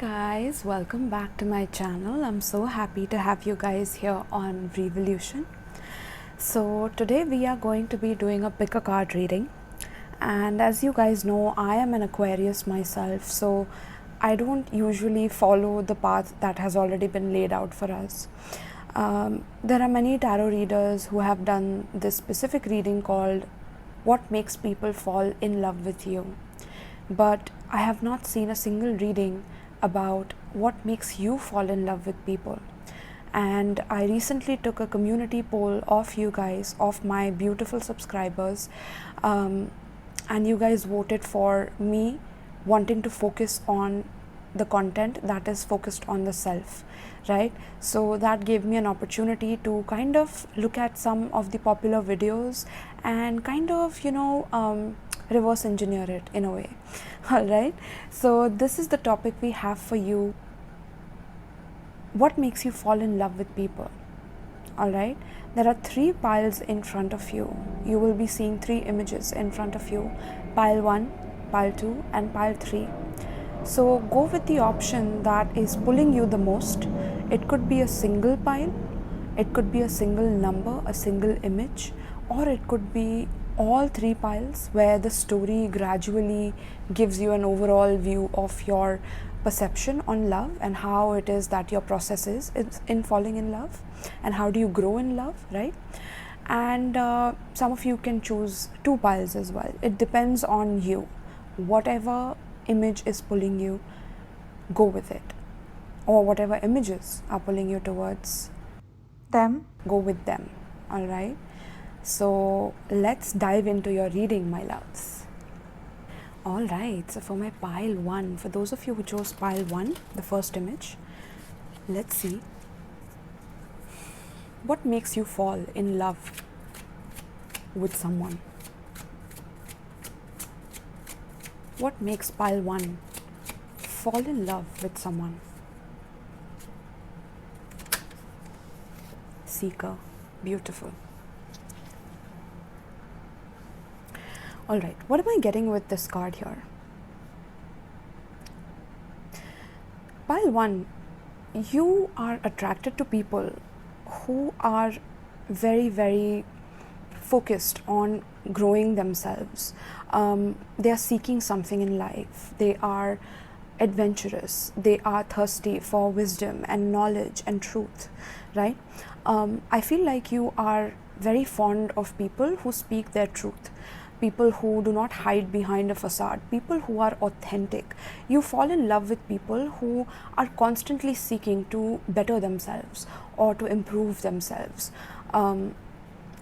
guys, welcome back to my channel. I'm so happy to have you guys here on Revolution. So today we are going to be doing a pick a card reading, and as you guys know, I am an Aquarius myself, so I don't usually follow the path that has already been laid out for us. There are many tarot readers who have done this specific reading called What Makes People Fall in Love with You, but I have not seen a single reading about what makes you fall in love with people. And I recently took a community poll of you guys, of my beautiful subscribers, and you guys voted for me wanting to focus on the content that is focused on the self, right? So that gave me an opportunity to kind of look at some of the popular videos and kind of, reverse engineer it in a way. Alright, so this is the topic we have for you. What makes you fall in love with people? Alright, there are 3 piles in front of you. You will be seeing 3 images in front of you: pile 1, pile 2 and pile 3. So go with the option that is pulling you the most. It could be a single pile, it could be a single number, a single image, or it could be all 3 piles where the story gradually gives you an overall view of your perception on love and how it is that your process is in falling in love and how do you grow in love, right? And some of you can choose 2 piles as well. It depends on you. Whatever image is pulling you, go with it, or whatever images are pulling you towards them, go with them. All right, so let's dive into your reading, my loves. All right, so for my pile 1, for those of you who chose pile 1, the first image, let's see what makes you fall in love with someone. What makes pile 1 fall in love with someone? Seeker, beautiful. All right, what am I getting with this card here? Pile 1, you are attracted to people who are very, very focused on growing themselves. They are seeking something in life. They are adventurous. They are thirsty for wisdom and knowledge and truth, right? I feel like you are very fond of people who speak their truth, people who do not hide behind a facade, people who are authentic. You fall in love with people who are constantly seeking to better themselves or to improve themselves.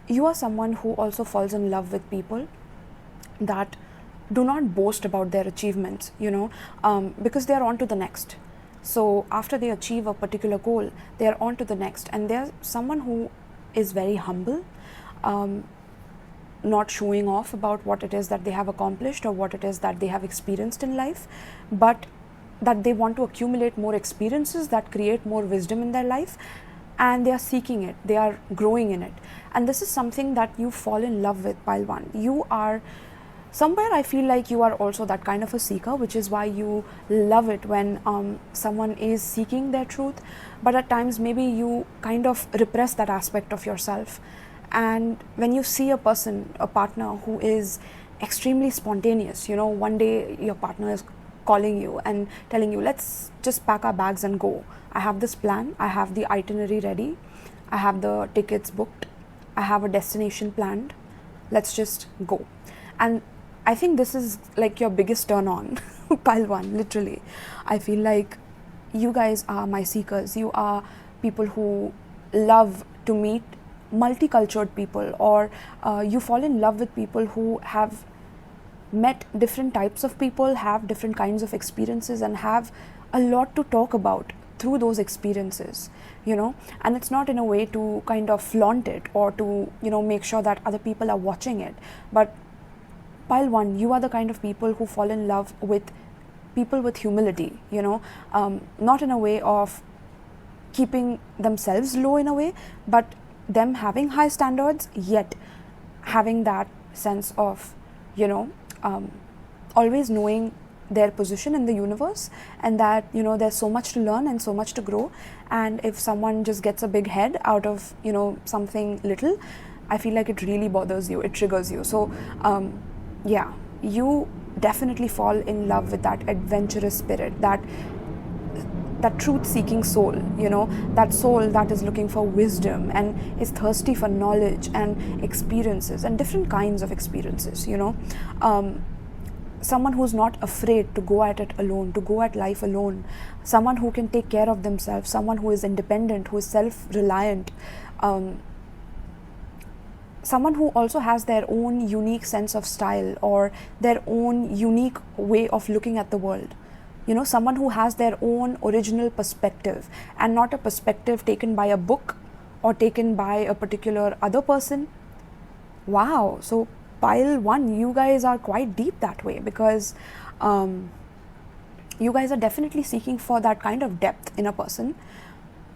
You are someone who also falls in love with people that do not boast about their achievements, because they are on to the next. So after they achieve a particular goal, they are on to the next, and they're someone who is very humble, not showing off about what it is that they have accomplished or what it is that they have experienced in life, but that they want to accumulate more experiences that create more wisdom in their life, and they are seeking it, they are growing in it. And this is something that you fall in love with, pile 1. You are somewhere, I feel like you are also that kind of a seeker, which is why you love it when someone is seeking their truth, but at times maybe you kind of repress that aspect of yourself. And when you see a person, a partner who is extremely spontaneous, one day your partner is calling you and telling you, let's just pack our bags and go. I have this plan, I have the itinerary ready, I have the tickets booked, I have a destination planned, let's just go. And I think this is like your biggest turn on, pile 1, literally. I feel like you guys are my seekers. You are people who love to meet multicultural people, or you fall in love with people who have met different types of people, have different kinds of experiences, and have a lot to talk about through those experiences, and it's not in a way to kind of flaunt it or to, make sure that other people are watching it. But pile 1, you are the kind of people who fall in love with people with humility, not in a way of keeping themselves low in a way, but them having high standards, yet having that sense of, always knowing their position in the universe, and that there's so much to learn and so much to grow. And if someone just gets a big head out of something little, I feel like it really bothers you, it triggers you. So yeah, you definitely fall in love with that adventurous spirit, that truth-seeking soul, that soul that is looking for wisdom and is thirsty for knowledge and experiences and different kinds of experiences, someone who's not afraid to go at it alone, to go at life alone, someone who can take care of themselves, someone who is independent, who is self-reliant, someone who also has their own unique sense of style or their own unique way of looking at the world. Someone who has their own original perspective and not a perspective taken by a book or taken by a particular other person. Wow, so pile 1, you guys are quite deep that way, because you guys are definitely seeking for that kind of depth in a person.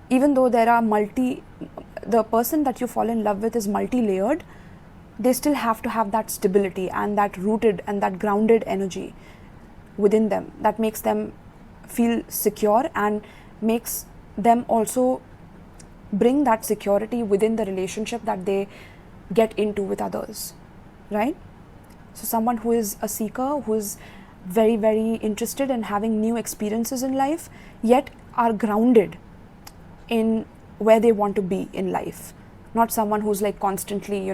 Even though there are the person that you fall in love with is multi-layered, they still have to have that stability and that rooted and that grounded energy within them that makes them feel secure and makes them also bring that security within the relationship that they get into with others, right? So someone who is a seeker, who is very, very interested in having new experiences in life, yet are grounded in where they want to be in life. Not someone who's like constantly,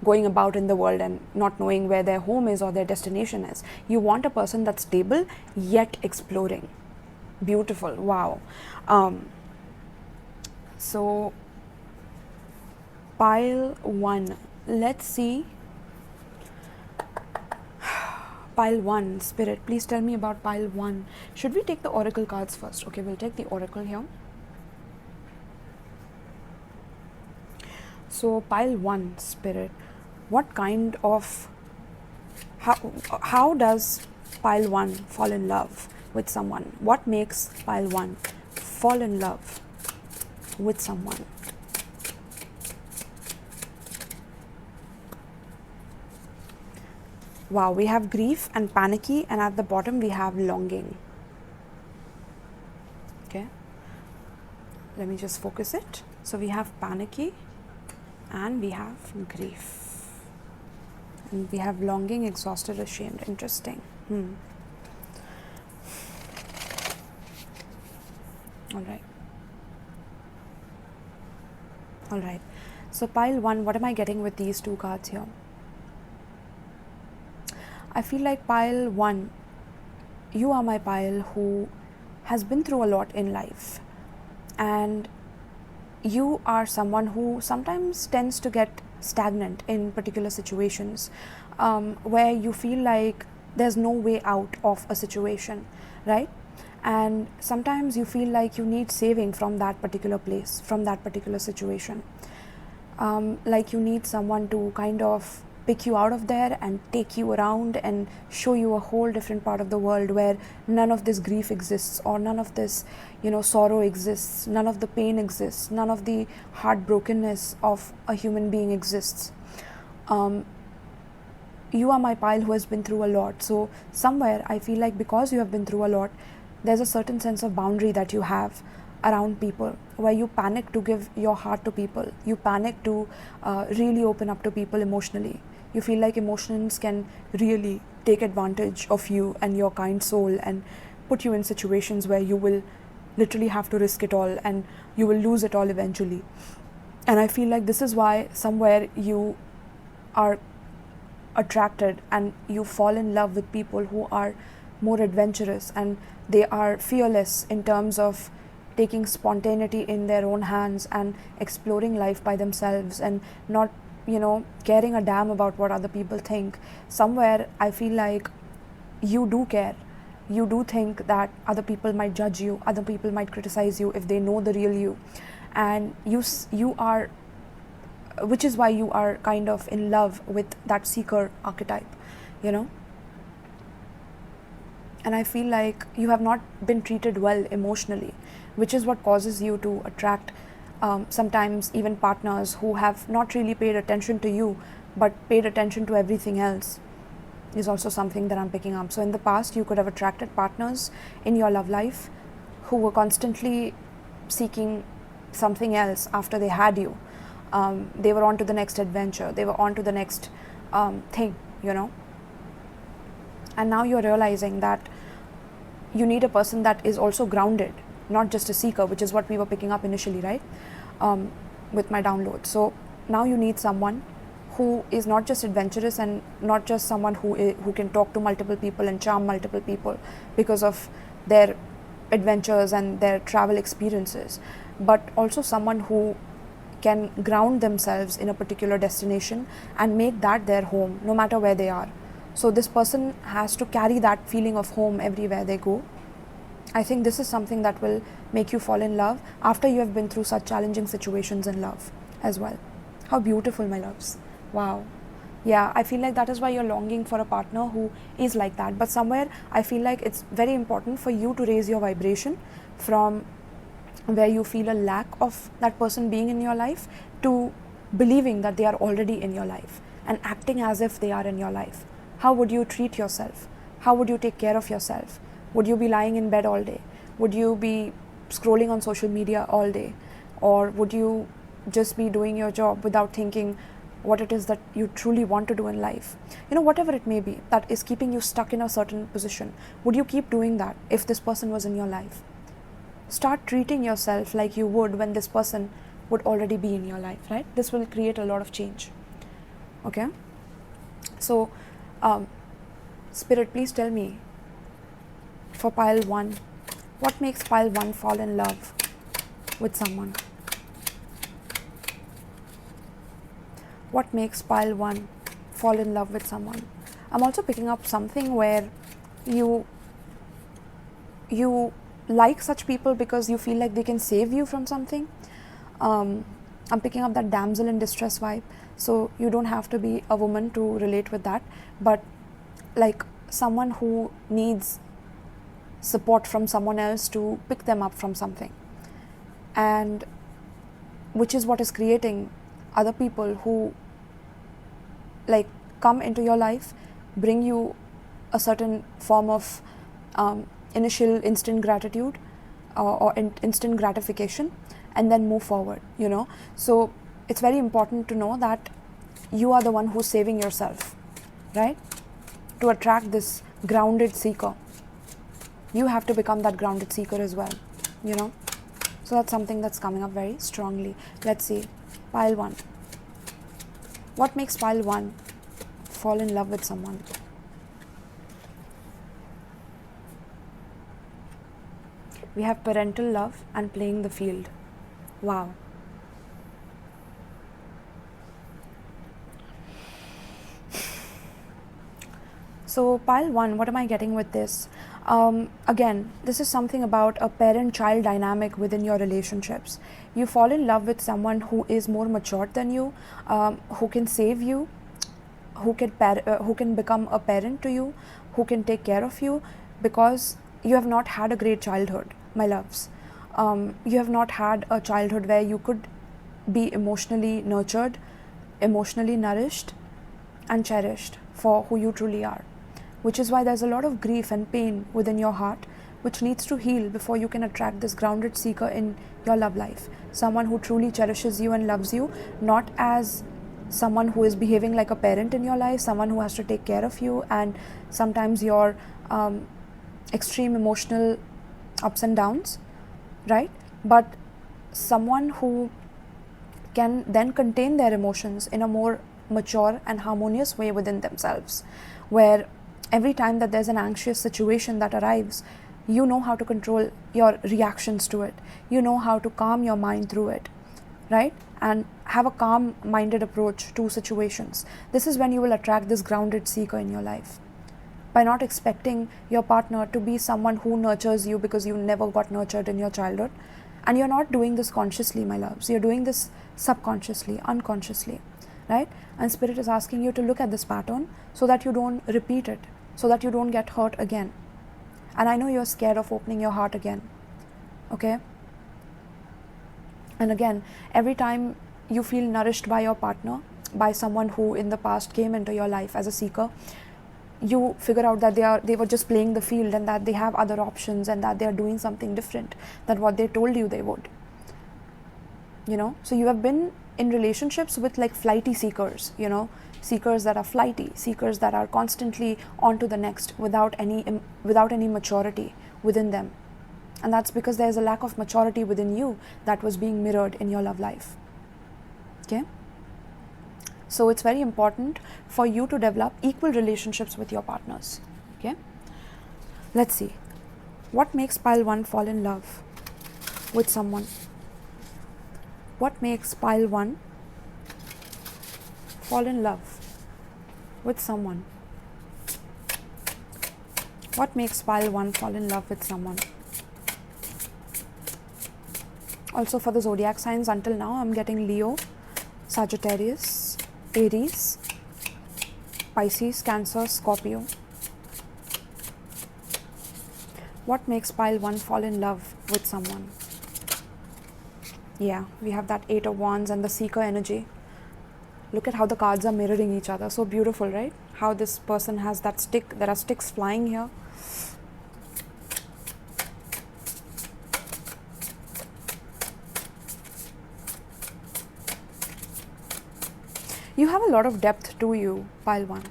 going about in the world and not knowing where their home is or their destination is. You want a person that's stable, yet exploring. Beautiful, wow. So, pile 1, let's see. Pile 1, Spirit, please tell me about pile 1. Should we take the oracle cards first? Okay, we'll take the oracle here. So pile 1, Spirit, what kind of, how does pile 1 fall in love with someone? What makes pile 1 fall in love with someone? Wow, we have grief and panicky, and at the bottom we have longing. Okay, let me just focus it. So we have panicky and we have grief, and we have longing, exhausted, ashamed. Interesting. All right, so pile 1, what am I getting with these 2 cards here? I feel like pile 1, you are my pile who has been through a lot in life, and you are someone who sometimes tends to get stagnant in particular situations, where you feel like there's no way out of a situation, right? And sometimes you feel like you need saving from that particular place, from that particular situation. Like you need someone to kind of pick you out of there and take you around and show you a whole different part of the world where none of this grief exists, or none of this sorrow exists, none of the pain exists, none of the heartbrokenness of a human being exists. You are my pile who has been through a lot. So somewhere I feel like because you have been through a lot, there's a certain sense of boundary that you have around people, where you panic to give your heart to people. You panic to really open up to people emotionally. You feel like emotions can really take advantage of you and your kind soul and put you in situations where you will literally have to risk it all and you will lose it all eventually. And I feel like this is why somewhere you are attracted and you fall in love with people who are more adventurous, and they are fearless in terms of taking spontaneity in their own hands and exploring life by themselves and not caring a damn about what other people think. Somewhere I feel like you do care. You do think that other people might judge you, other people might criticize you if they know the real you, and you are, which is why you are kind of in love with that seeker archetype, and I feel like you have not been treated well emotionally, which is what causes you to attract sometimes even partners who have not really paid attention to you but paid attention to everything else. is also something that I'm picking up. So in the past, you could have attracted partners in your love life who were constantly seeking something else after they had you. They were on to the next adventure. They were on to the next thing, you know. And now you're realizing that you need a person that is also grounded, not just a seeker, which is what we were picking up initially, right? With my download. So now you need someone who is not just adventurous and not just someone who can talk to multiple people and charm multiple people because of their adventures and their travel experiences, but also someone who can ground themselves in a particular destination and make that their home no matter where they are. So this person has to carry that feeling of home everywhere they go. I think this is something that will make you fall in love after you have been through such challenging situations in love as well. How beautiful, my loves. Wow. Yeah, I feel like that is why you're longing for a partner who is like that. But somewhere I feel like it's very important for you to raise your vibration from where you feel a lack of that person being in your life to believing that they are already in your life and acting as if they are in your life. How would you treat yourself? How would you take care of yourself? Would you be lying in bed all day? Would you be scrolling on social media all day? Or would you just be doing your job without thinking what it is that you truly want to do in life? You know, whatever it may be that is keeping you stuck in a certain position, would you keep doing that if this person was in your life? Start treating yourself like you would when this person would already be in your life, right? This will create a lot of change. Okay? So, Spirit, please tell me, for pile 1, what makes pile 1 fall in love with someone? What makes pile 1 fall in love with someone? I'm also picking up something where you like such people because you feel like they can save you from something. I'm picking up that damsel in distress vibe. So you don't have to be a woman to relate with that, but like someone who needs support from someone else to pick them up from something, and which is what is creating other people who like come into your life, bring you a certain form of initial instant gratitude or instant gratification, and then move forward, you know. So it's very important to know that you are the one who's saving yourself, right? To attract this grounded seeker, you have to become that grounded seeker as well, you know. So that's something that's coming up very strongly. Let's see, pile 1. What makes pile 1 fall in love with someone? We have parental love and playing the field. Wow. So pile 1, what am I getting with this? Again, this is something about a parent-child dynamic within your relationships. You fall in love with someone who is more mature than you, who can save you, who can become a parent to you, who can take care of you, because you have not had a great childhood, my loves. You have not had a childhood where you could be emotionally nurtured, emotionally nourished, and cherished for who you truly are. Which is why there's a lot of grief and pain within your heart, which needs to heal before you can attract this grounded seeker in your love life. Someone who truly cherishes you and loves you, not as someone who is behaving like a parent in your life, someone who has to take care of you and sometimes your extreme emotional ups and downs, right? But someone who can then contain their emotions in a more mature and harmonious way within themselves, where every time that there's an anxious situation that arrives, you know how to control your reactions to it. You know how to calm your mind through it, right? And have a calm-minded approach to situations. This is when you will attract this grounded seeker in your life. By not expecting your partner to be someone who nurtures you because you never got nurtured in your childhood. And you're not doing this consciously, my loves. You're doing this subconsciously, unconsciously, right? And Spirit is asking you to look at this pattern so that you don't repeat it, so that you don't get hurt again. And I know you're scared of opening your heart again, okay? And again, every time you feel nourished by your partner, by someone who in the past came into your life as a seeker, you figure out that they were just playing the field, and that they have other options, and that they are doing something different than what they told you they would. So you have been in relationships with like flighty seekers, seekers that are flighty, seekers that are constantly on to the next without any maturity within them. And that's because there's a lack of maturity within you that was being mirrored in your love life. Okay? So it's very important for you to develop equal relationships with your partners. Okay? Let's see. What makes pile 1 fall in love with someone? What makes pile 1 fall in love with someone? What makes pile 1 fall in love with someone? Also for the zodiac signs, until now I'm getting Leo, Sagittarius, Aries, Pisces, Cancer, Scorpio. What makes pile 1 fall in love with someone? Yeah, we have that 8 of Wands and the Seeker energy. Look at how the cards are mirroring each other. So beautiful, right? How this person has that stick. There are sticks flying here. You have a lot of depth to you, pile 1,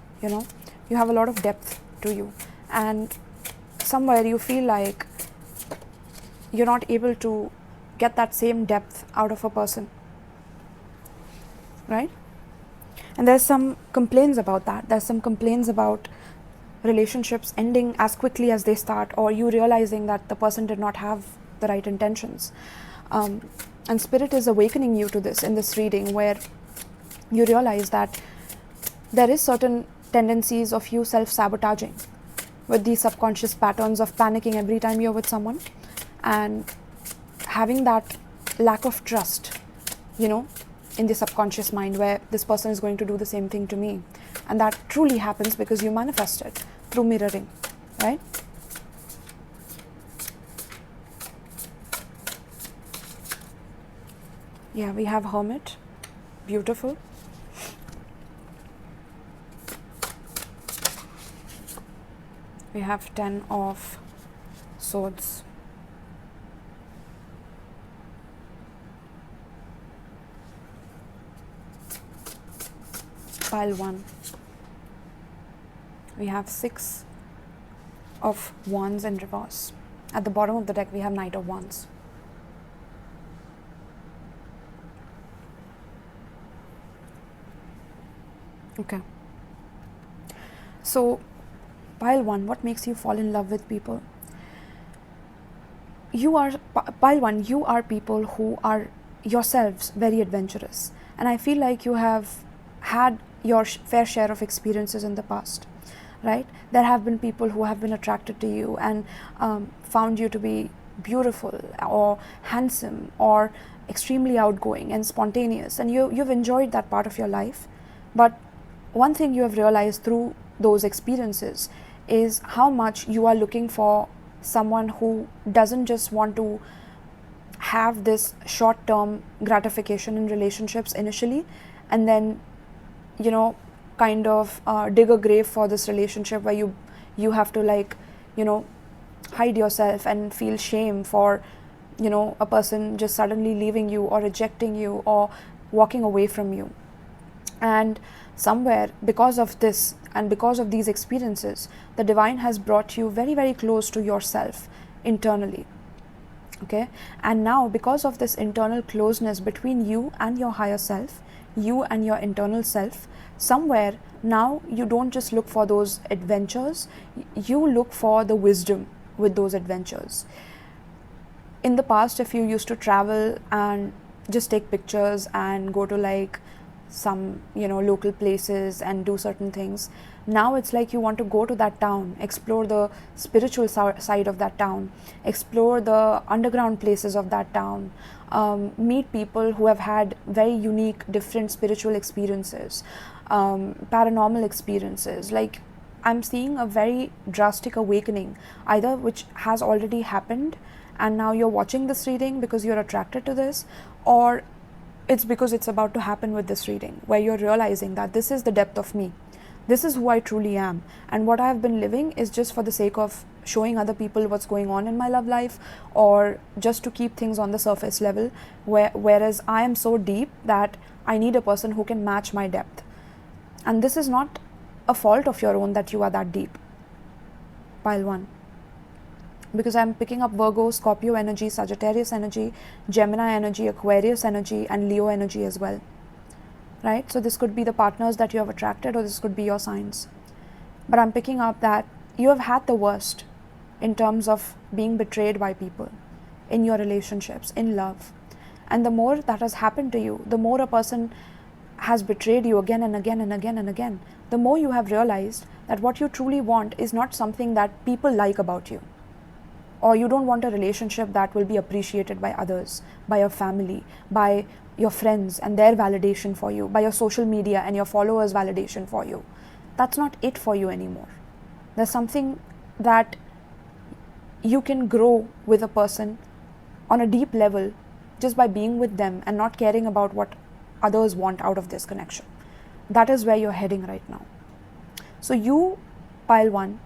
You have a lot of depth to you. And somewhere you feel like you're not able to get that same depth out of a person. Right? And there's some complaints about that. There's some complaints about relationships ending as quickly as they start, or you realizing that the person did not have the right intentions. And Spirit is awakening you to this in this reading, where you realize that there is certain tendencies of you self-sabotaging with these subconscious patterns of panicking every time you're with someone, and having that lack of trust, in the subconscious mind, where this person is going to do the same thing to me. And that truly happens because you manifest it through mirroring, right? Yeah, we have Hermit. Beautiful. We have 10 of Swords. Pile 1. We have 6 of Wands in reverse. At the bottom of the deck, we have Knight of Wands. Okay. So, pile 1, what makes you fall in love with people? Pile 1, you are people who are yourselves very adventurous. And I feel like you have had your fair share of experiences in the past, right? There have been people who have been attracted to you and found you to be beautiful or handsome or extremely outgoing and spontaneous. And you've enjoyed that part of your life. But one thing you have realized through those experiences is how much you are looking for someone who doesn't just want to have this short-term gratification in relationships initially, and then kind of dig a grave for this relationship where you have to hide yourself and feel shame for a person just suddenly leaving you or rejecting you or walking away from you. And somewhere, because of this and because of these experiences, the divine has brought you very, very close to yourself internally. Okay? And now, because of this internal closeness between you and your higher self, you and your internal self, somewhere now you don't just look for those adventures, you look for the wisdom with those adventures. In the past, if you used to travel and just take pictures and go to some local places and do certain things, now it's like you want to go to that town, explore the spiritual side of that town, explore the underground places of that town, meet people who have had very unique, different spiritual experiences, paranormal experiences. I'm seeing a very drastic awakening, either which has already happened and now you're watching this reading because you're attracted to this, or it's because it's about to happen with this reading, where you're realizing that this is the depth of me. This is who I truly am, and what I have been living is just for the sake of showing other people what's going on in my love life, or just to keep things on the surface level, whereas I am so deep that I need a person who can match my depth. And this is not a fault of your own that you are that deep, pile 1. Because I'm picking up Virgo, Scorpio energy, Sagittarius energy, Gemini energy, Aquarius energy, and Leo energy as well. Right? So this could be the partners that you have attracted, or this could be your signs. But I'm picking up that you have had the worst in terms of being betrayed by people in your relationships, in love. And the more that has happened to you, the more a person has betrayed you again and again and again and again, the more you have realized that what you truly want is not something that people like about you. Or you don't want a relationship that will be appreciated by others, by your family, by your friends and their validation for you, by your social media and your followers' validation for you. That's not it for you anymore. There's something that you can grow with a person on a deep level just by being with them and not caring about what others want out of this connection. That is where you're heading right now. So you, pile 1,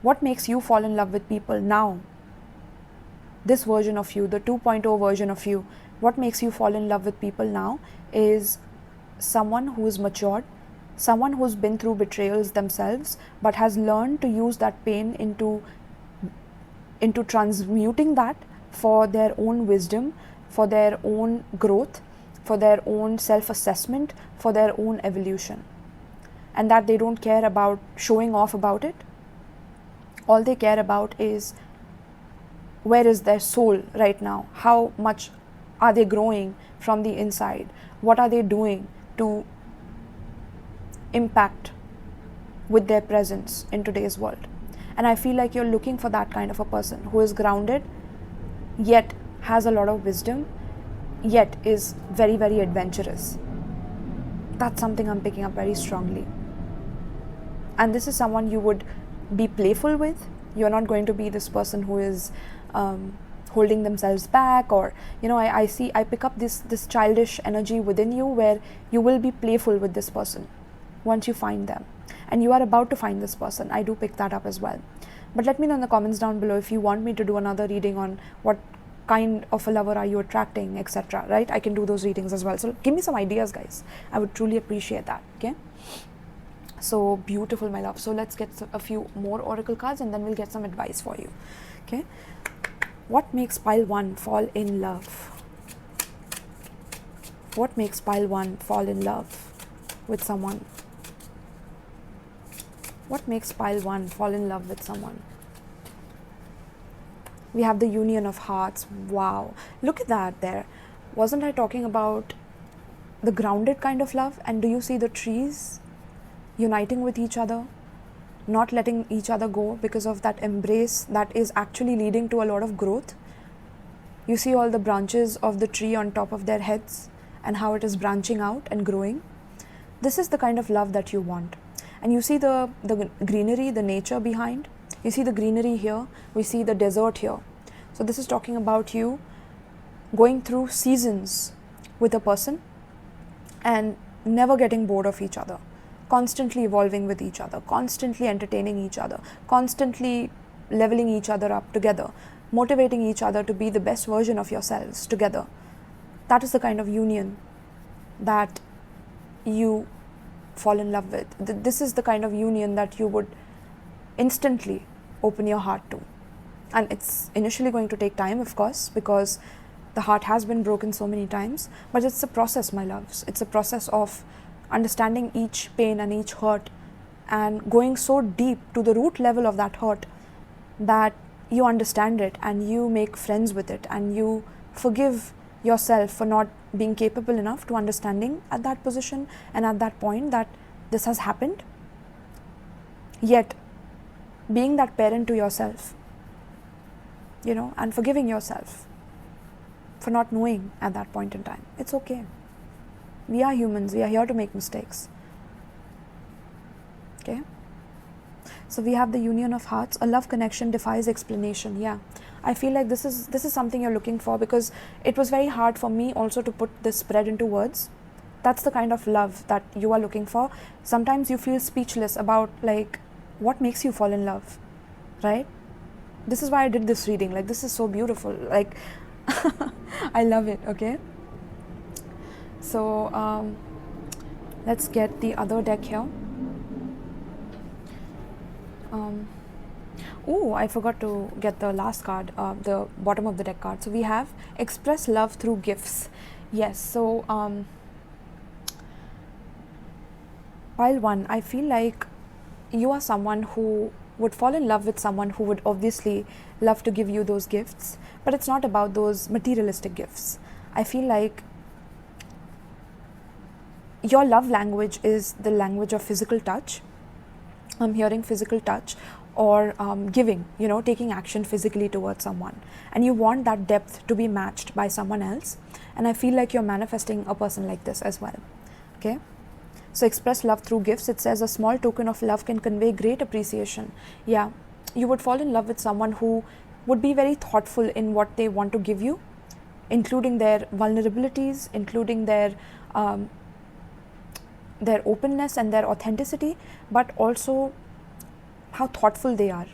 what makes you fall in love with people now? This version of you, the 2.0 version of you, what makes you fall in love with people now is someone who is matured, someone who's been through betrayals themselves, but has learned to use that pain into transmuting that for their own wisdom, for their own growth, for their own self-assessment, for their own evolution. And that they don't care about showing off about it. All they care about is where is their soul right now? How much are they growing from the inside? What are they doing to impact with their presence in today's world? And I feel like you're looking for that kind of a person who is grounded, yet has a lot of wisdom, yet is very, very adventurous. That's something I'm picking up very strongly. And this is someone you would be playful with. You're not going to be this person who is holding themselves back, or I pick up this childish energy within you where you will be playful with this person once you find them, and you are about to find this person. I do pick that up as well. But let me know in the comments down below if you want me to do another reading on what kind of a lover are you attracting, etc. Right? I can do those readings as well. So give me some ideas, guys. I would truly appreciate that. Okay. So beautiful, my love. So let's get a few more oracle cards and then we'll get some advice for you. Okay. What makes pile 1 fall in love? What makes pile 1 fall in love with someone? What makes pile 1 fall in love with someone? We have the union of hearts. Wow. Look at that there. Wasn't I talking about the grounded kind of love? And do you see the trees uniting with each other, not letting each other go because of that embrace that is actually leading to a lot of growth? You see all the branches of the tree on top of their heads and how it is branching out and growing. This is the kind of love that you want. And you see the greenery, the nature behind. You see the greenery here, we see the desert here. So this is talking about you going through seasons with a person and never getting bored of each other, constantly evolving with each other, constantly entertaining each other, constantly leveling each other up together, motivating each other to be the best version of yourselves together. That is the kind of union that you fall in love with. This is the kind of union that you would instantly open your heart to. And it's initially going to take time, of course, because the heart has been broken so many times, but it's a process, my loves. It's a process of understanding each pain and each hurt and going so deep to the root level of that hurt that you understand it and you make friends with it and you forgive yourself for not being capable enough to understanding at that position and at that point that this has happened. Yet being that parent to yourself, and forgiving yourself for not knowing at that point in time. It's okay. We are humans. We are here to make mistakes. Okay. So we have the union of hearts. A love connection defies explanation. Yeah. I feel like this is something you're looking for, because it was very hard for me also to put this spread into words. That's the kind of love that you are looking for. Sometimes you feel speechless about like what makes you fall in love, right? This is why I did this reading. Like, this is so beautiful. Like, I love it. Okay. So let's get the other deck here. Oh, I forgot to get the last card, the bottom of the deck card. So we have express love through gifts. Yes. So pile 1, I feel like you are someone who would fall in love with someone who would obviously love to give you those gifts, but it's not about those materialistic gifts. I feel like your love language is the language of physical touch. I'm hearing physical touch, or giving, taking action physically towards someone, and you want that depth to be matched by someone else. And I feel like you're manifesting a person like this as well. Okay. So express love through gifts. It says a small token of love can convey great appreciation. Yeah, you would fall in love with someone who would be very thoughtful in what they want to give you, including their vulnerabilities, including their openness and their authenticity, but also how thoughtful they are.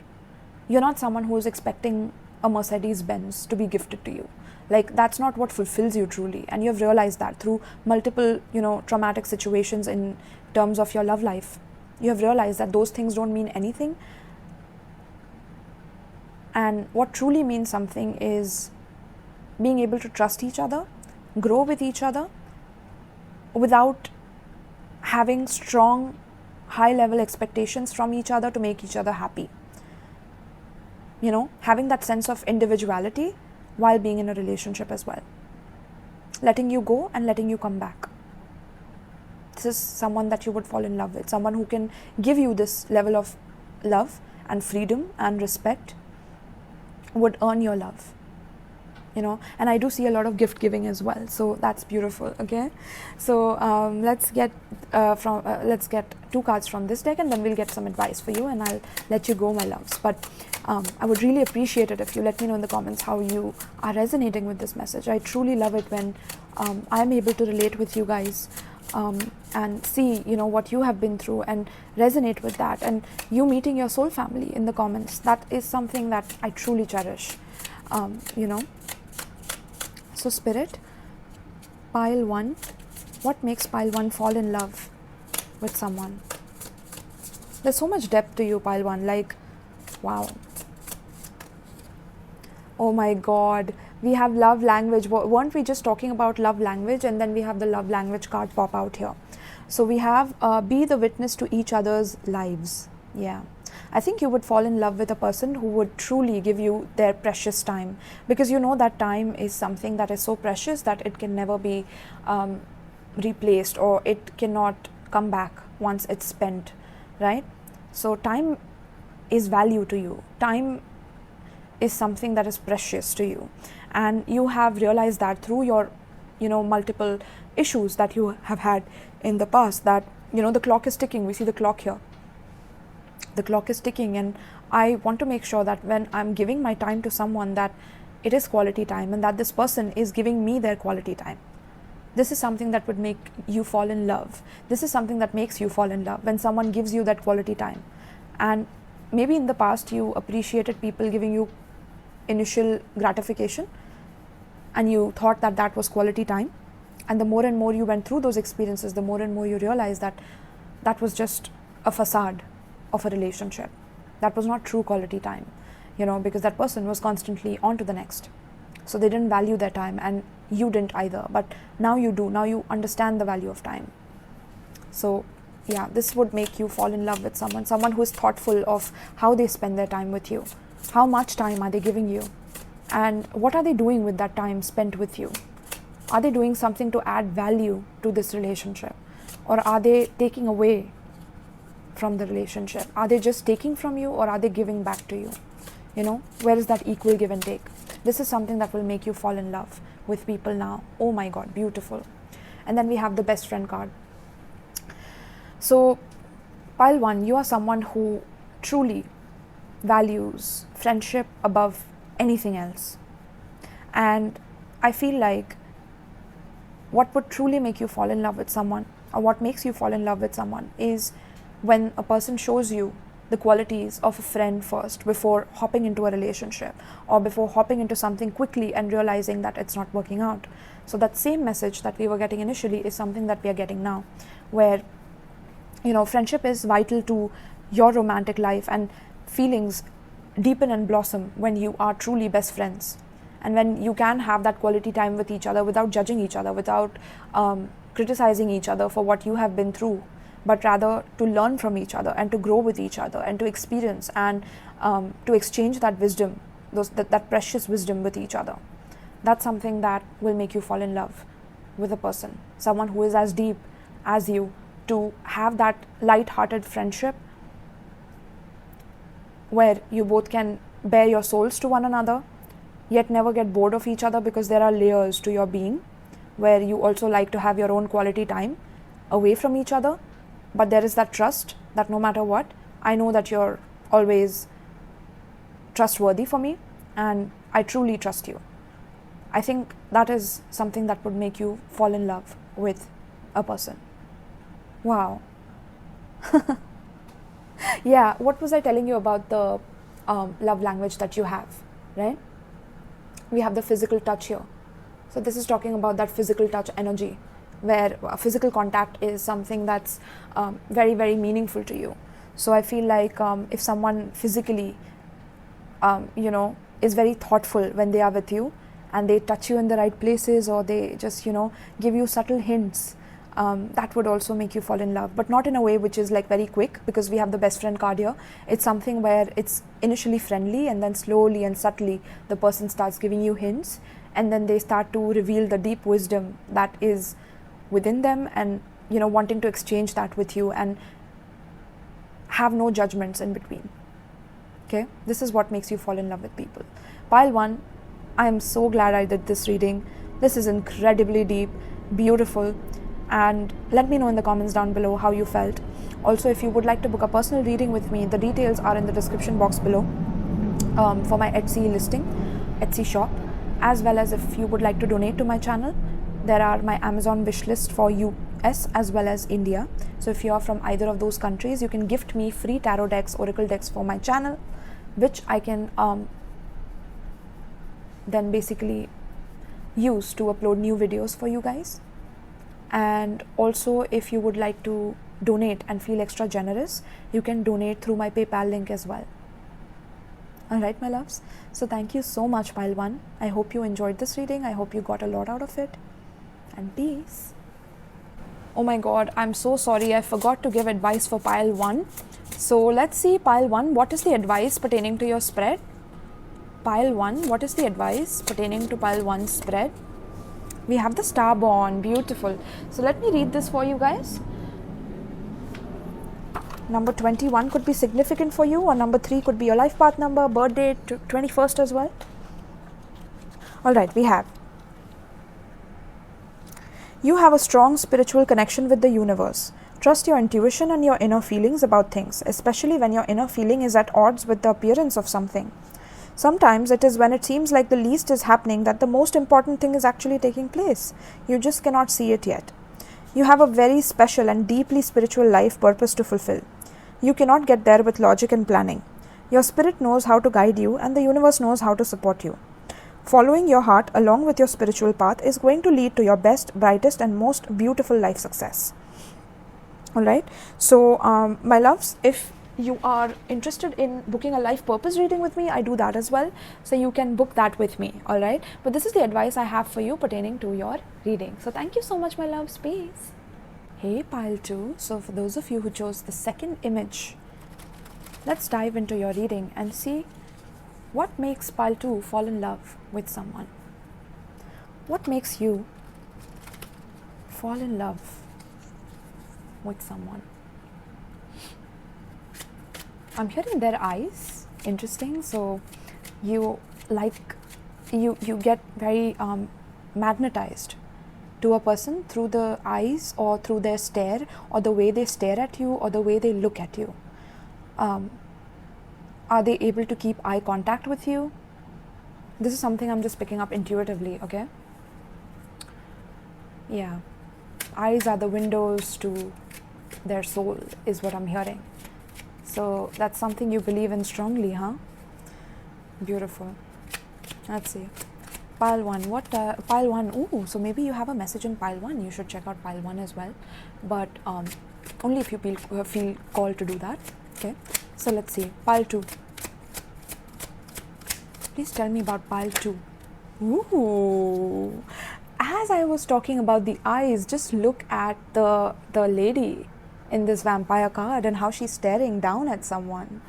You're not someone who is expecting a Mercedes-Benz to be gifted to you. Like, that's not what fulfills you truly, and you've realized that through multiple, traumatic situations in terms of your love life. You have realized that those things don't mean anything, and what truly means something is being able to trust each other, grow with each other, without having strong, high-level expectations from each other to make each other happy. Having that sense of individuality while being in a relationship as well. Letting you go and letting you come back. This is someone that you would fall in love with, someone who can give you this level of love and freedom and respect, would earn your love. And I do see a lot of gift giving as well, so that's beautiful. Okay, so let's get 2 cards from this deck, and then we'll get some advice for you, and I'll let you go, my loves. But I would really appreciate it if you let me know in the comments how you are resonating with this message. I truly love it when I'm able to relate with you guys and see what you have been through and resonate with that, and you meeting your soul family in the comments. That is something that I truly cherish. So Spirit, pile 1, what makes pile 1 fall in love with someone? There's so much depth to you, pile 1, like, wow. Oh my God, we have love language. Weren't we just talking about love language? And then we have the love language card pop out here. So we have be the witness to each other's lives. Yeah. I think you would fall in love with a person who would truly give you their precious time, because that time is something that is so precious that it can never be replaced, or it cannot come back once it's spent, right? So time is value to you. Time is something that is precious to you, and you have realized that through your multiple issues that you have had in the past, that the clock is ticking. We see the clock here. The clock is ticking, and I want to make sure that when I'm giving my time to someone, that it is quality time, and that this person is giving me their quality time. This is something that would make you fall in love. This is something that makes you fall in love, when someone gives you that quality time. And maybe in the past you appreciated people giving you initial gratification, and you thought that that was quality time, and the more and more you went through those experiences, the more and more you realized that that was just a facade of a relationship. That was not true quality time, because that person was constantly on to the next. So they didn't value their time, and you didn't either. But now you do. Now you understand the value of time. So yeah, this would make you fall in love with someone who is thoughtful of how they spend their time with you. How much time are they giving you? And what are they doing with that time spent with you? Are they doing something to add value to this relationship? Or are they taking away from the relationship? Are they just taking from you, or are they giving back to you? Where is that equal give and take? This is something that will make you fall in love with people now. Oh my God, beautiful. And then we have the best friend card. So pile 1, you are someone who truly values friendship above anything else. And I feel like what would truly make you fall in love with someone, or what makes you fall in love with someone, is when a person shows you the qualities of a friend first before hopping into a relationship, or before hopping into something quickly and realizing that it's not working out. So that same message that we were getting initially is something that we are getting now, where friendship is vital to your romantic life, and feelings deepen and blossom when you are truly best friends, and when you can have that quality time with each other without judging each other, without criticizing each other for what you have been through, but rather to learn from each other and to grow with each other and to experience and to exchange that wisdom, that precious wisdom with each other. That's something that will make you fall in love with a person, someone who is as deep as you, to have that light-hearted friendship where you both can bare your souls to one another, yet never get bored of each other, because there are layers to your being, where you also like to have your own quality time away from each other, but there is that trust that no matter what, I know that you're always trustworthy for me and I truly trust you. I think that is something that would make you fall in love with a person. Wow. Yeah, what was I telling you about the love language that you have, right? We have the physical touch here. So this is talking about that physical touch energy, where physical contact is something that's very, very meaningful to you. So I feel like if someone physically, is very thoughtful when they are with you, and they touch you in the right places, or they just, give you subtle hints, that would also make you fall in love, but not in a way which is like very quick, because we have the best friend card here. It's something where it's initially friendly, and then slowly and subtly the person starts giving you hints, and then they start to reveal the deep wisdom that is within them, and wanting to exchange that with you and have no judgments in between. Okay, this is what makes you fall in love with people. Pile 1, I am so glad I did this reading. This is incredibly deep, beautiful, and let me know in the comments down below how you felt. Also, if you would like to book a personal reading with me, the details are in the description box below for my Etsy listing, Etsy shop, as well as if you would like to donate to my channel, there are my Amazon wish list for US as well as India. So if you are from either of those countries, you can gift me free tarot decks, oracle decks for my channel, which I can then basically use to upload new videos for you guys. And also, if you would like to donate and feel extra generous, you can donate through my PayPal link as well. Alright, my loves, so thank you so much, Pile 1. I hope you enjoyed this reading. I hope you got a lot out of it, and peace. Oh my god, I'm so sorry, I forgot to give advice for Pile 1. So let's see, Pile 1, what is the advice pertaining to your spread? Pile 1, what is the advice pertaining to Pile 1's spread? We have the star born, beautiful. So let me read this for you guys. Number 21 could be significant for you, or number 3 could be your life path number, birth date, 21st as well. Alright, we have. You have a strong spiritual connection with the universe. Trust your intuition and your inner feelings about things, especially when your inner feeling is at odds with the appearance of something. Sometimes it is when it seems like the least is happening that the most important thing is actually taking place. You just cannot see it yet. You have a very special and deeply spiritual life purpose to fulfill. You cannot get there with logic and planning. Your spirit knows how to guide you, and the universe knows how to support you. Following your heart along with your spiritual path is going to lead to your best, brightest, and most beautiful life success. Alright, so my loves, if you are interested in booking a life purpose reading with me, I do that as well, so you can book that with me. Alright, but this is the advice I have for you pertaining to your reading. So thank you so much, my loves. Peace. Hey, Pile 2, so for those of you who chose the second image, let's dive into your reading and see what makes Pile 2 fall in love with someone. What makes you fall in love with someone? I'm hearing their eyes. Interesting. So you get very magnetized to a person through the eyes, or through their stare, or the way they stare at you, or the way they look at you. Are they able to keep eye contact with you? This is something I'm just picking up intuitively, okay? Yeah, eyes are the windows to their soul is what I'm hearing. So that's something you believe in strongly, huh? Beautiful. Let's see. Pile 1. What? Pile 1. Ooh, so maybe you have a message in pile 1. You should check out pile 1 as well. But only if you feel called to do that. Okay. So let's see. Pile 2. Please tell me about pile 2. Ooh. As I was talking about the eyes, just look at the lady in this vampire card and how she's staring down at someone.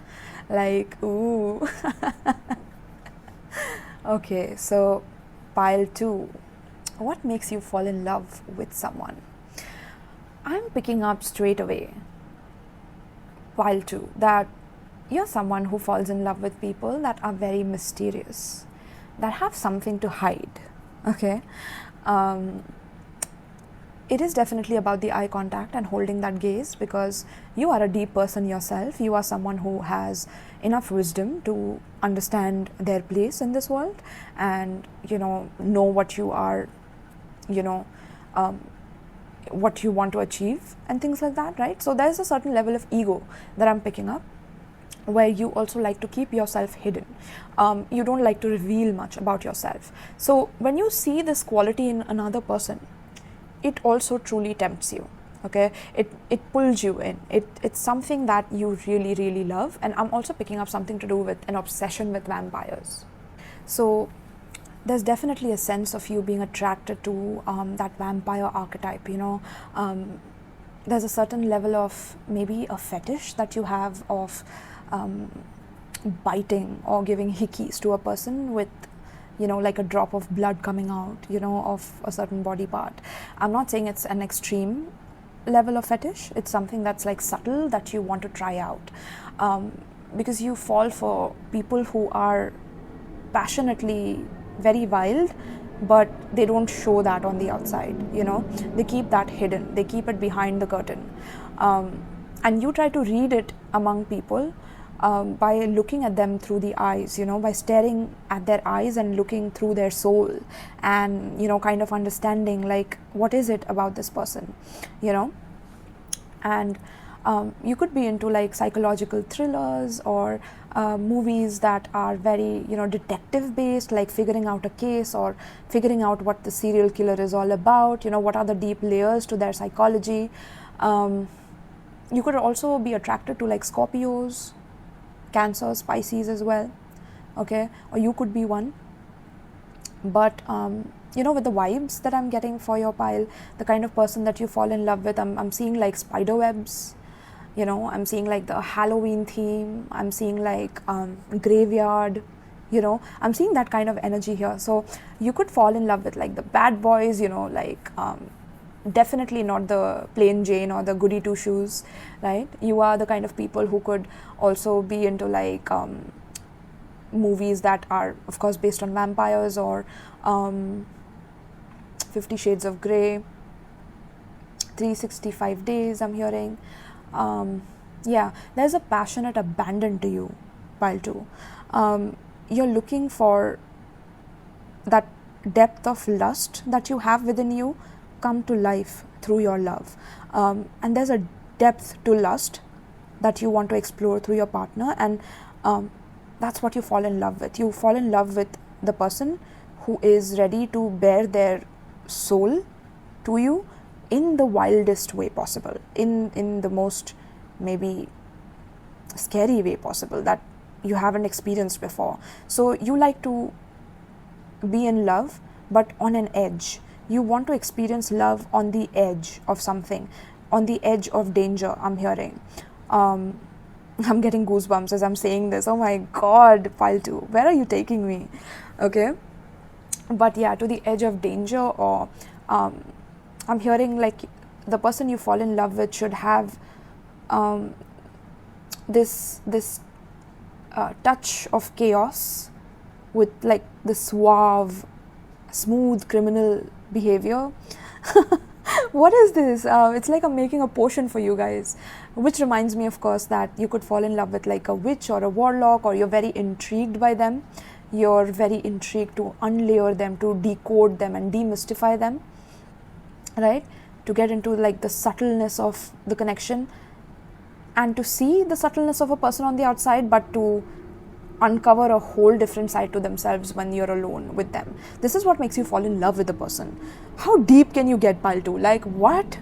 Like, ooh. Okay, so pile 2. What makes you fall in love with someone? I'm picking up straight away pile 2 that you're someone who falls in love with people that are very mysterious, that have something to hide. Okay. It is definitely about the eye contact and holding that gaze, because you are a deep person yourself. You are someone who has enough wisdom to understand their place in this world and, know what you are, what you want to achieve and things like that, right? So there's a certain level of ego that I'm picking up, where you also like to keep yourself hidden. You don't like to reveal much about yourself. So when you see this quality in another person, it also truly tempts you. Okay, it pulls you in. It's something that you really, really love. And I'm also picking up something to do with an obsession with vampires. So there's definitely a sense of you being attracted to that vampire archetype. There's a certain level of maybe a fetish that you have of biting or giving hickeys to a person with, like a drop of blood coming out, of a certain body part. I'm not saying it's an extreme level of fetish. It's something that's like subtle that you want to try out, because you fall for people who are passionately very wild, but they don't show that on the outside. They keep that hidden. They keep it behind the curtain, and you try to read it among people by looking at them through the eyes, by staring at their eyes and looking through their soul, and kind of understanding like what is it about this person, and you could be into like psychological thrillers or movies that are very detective based, like figuring out a case or figuring out what the serial killer is all about, what are the deep layers to their psychology. You could also be attracted to like Scorpios, Cancers, Pisces as well. Okay, or you could be one. But with the vibes that I'm getting for your pile, the kind of person that you fall in love with, I'm seeing like spider webs, I'm seeing like the Halloween theme, I'm seeing like graveyard, I'm seeing that kind of energy here. So you could fall in love with like the bad boys, like definitely not the plain Jane or the goody two shoes, right? You are the kind of people who could also be into like movies that are of course based on vampires, or 50 Shades of Grey, 365 Days, I'm hearing. Yeah, there's a passionate abandon to you, pile 2. You're looking for that depth of lust that you have within you come to life through your love, and there's a depth to lust that you want to explore through your partner, and that's what you fall in love with. You fall in love with the person who is ready to bare their soul to you in the wildest way possible, in the most maybe scary way possible that you haven't experienced before. So you like to be in love but on an edge. You want to experience love on the edge of something, on the edge of danger, I'm hearing. I'm getting goosebumps as I'm saying this. Oh my God, pile 2, where are you taking me? Okay. But yeah, to the edge of danger, or I'm hearing like the person you fall in love with should have this touch of chaos with like the suave, smooth criminal behavior. What is this? It's like I'm making a potion for you guys, which reminds me, of course, that you could fall in love with like a witch or a warlock, or you're very intrigued by them. You're very intrigued to unlayer them, to decode them and demystify them. right? To get into like the subtleness of the connection and to see the subtleness of a person on the outside, but to uncover a whole different side to themselves when you're alone with them. This is what makes you fall in love with a person. How deep can you get, 𝗵𝗂? Like, what?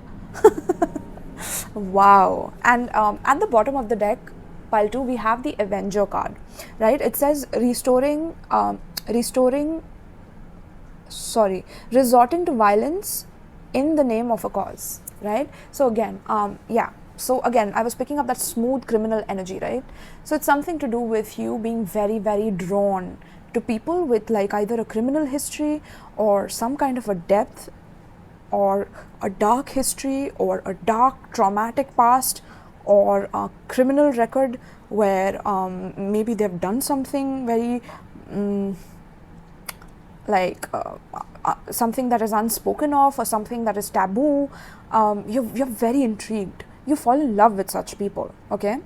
Wow. And at the bottom of the deck, 𝗵𝗂, we have the Avenger card, right? It says resorting to violence in the name of a cause, right? So again, so again, I was picking up that smooth criminal energy, right? So it's something to do with you being very, very drawn to people with like either a criminal history or some kind of a depth or a dark history or a dark traumatic past or a criminal record where maybe they've done something very something that is unspoken of or something that is taboo. You're very intrigued. You fall in love with such people, okay?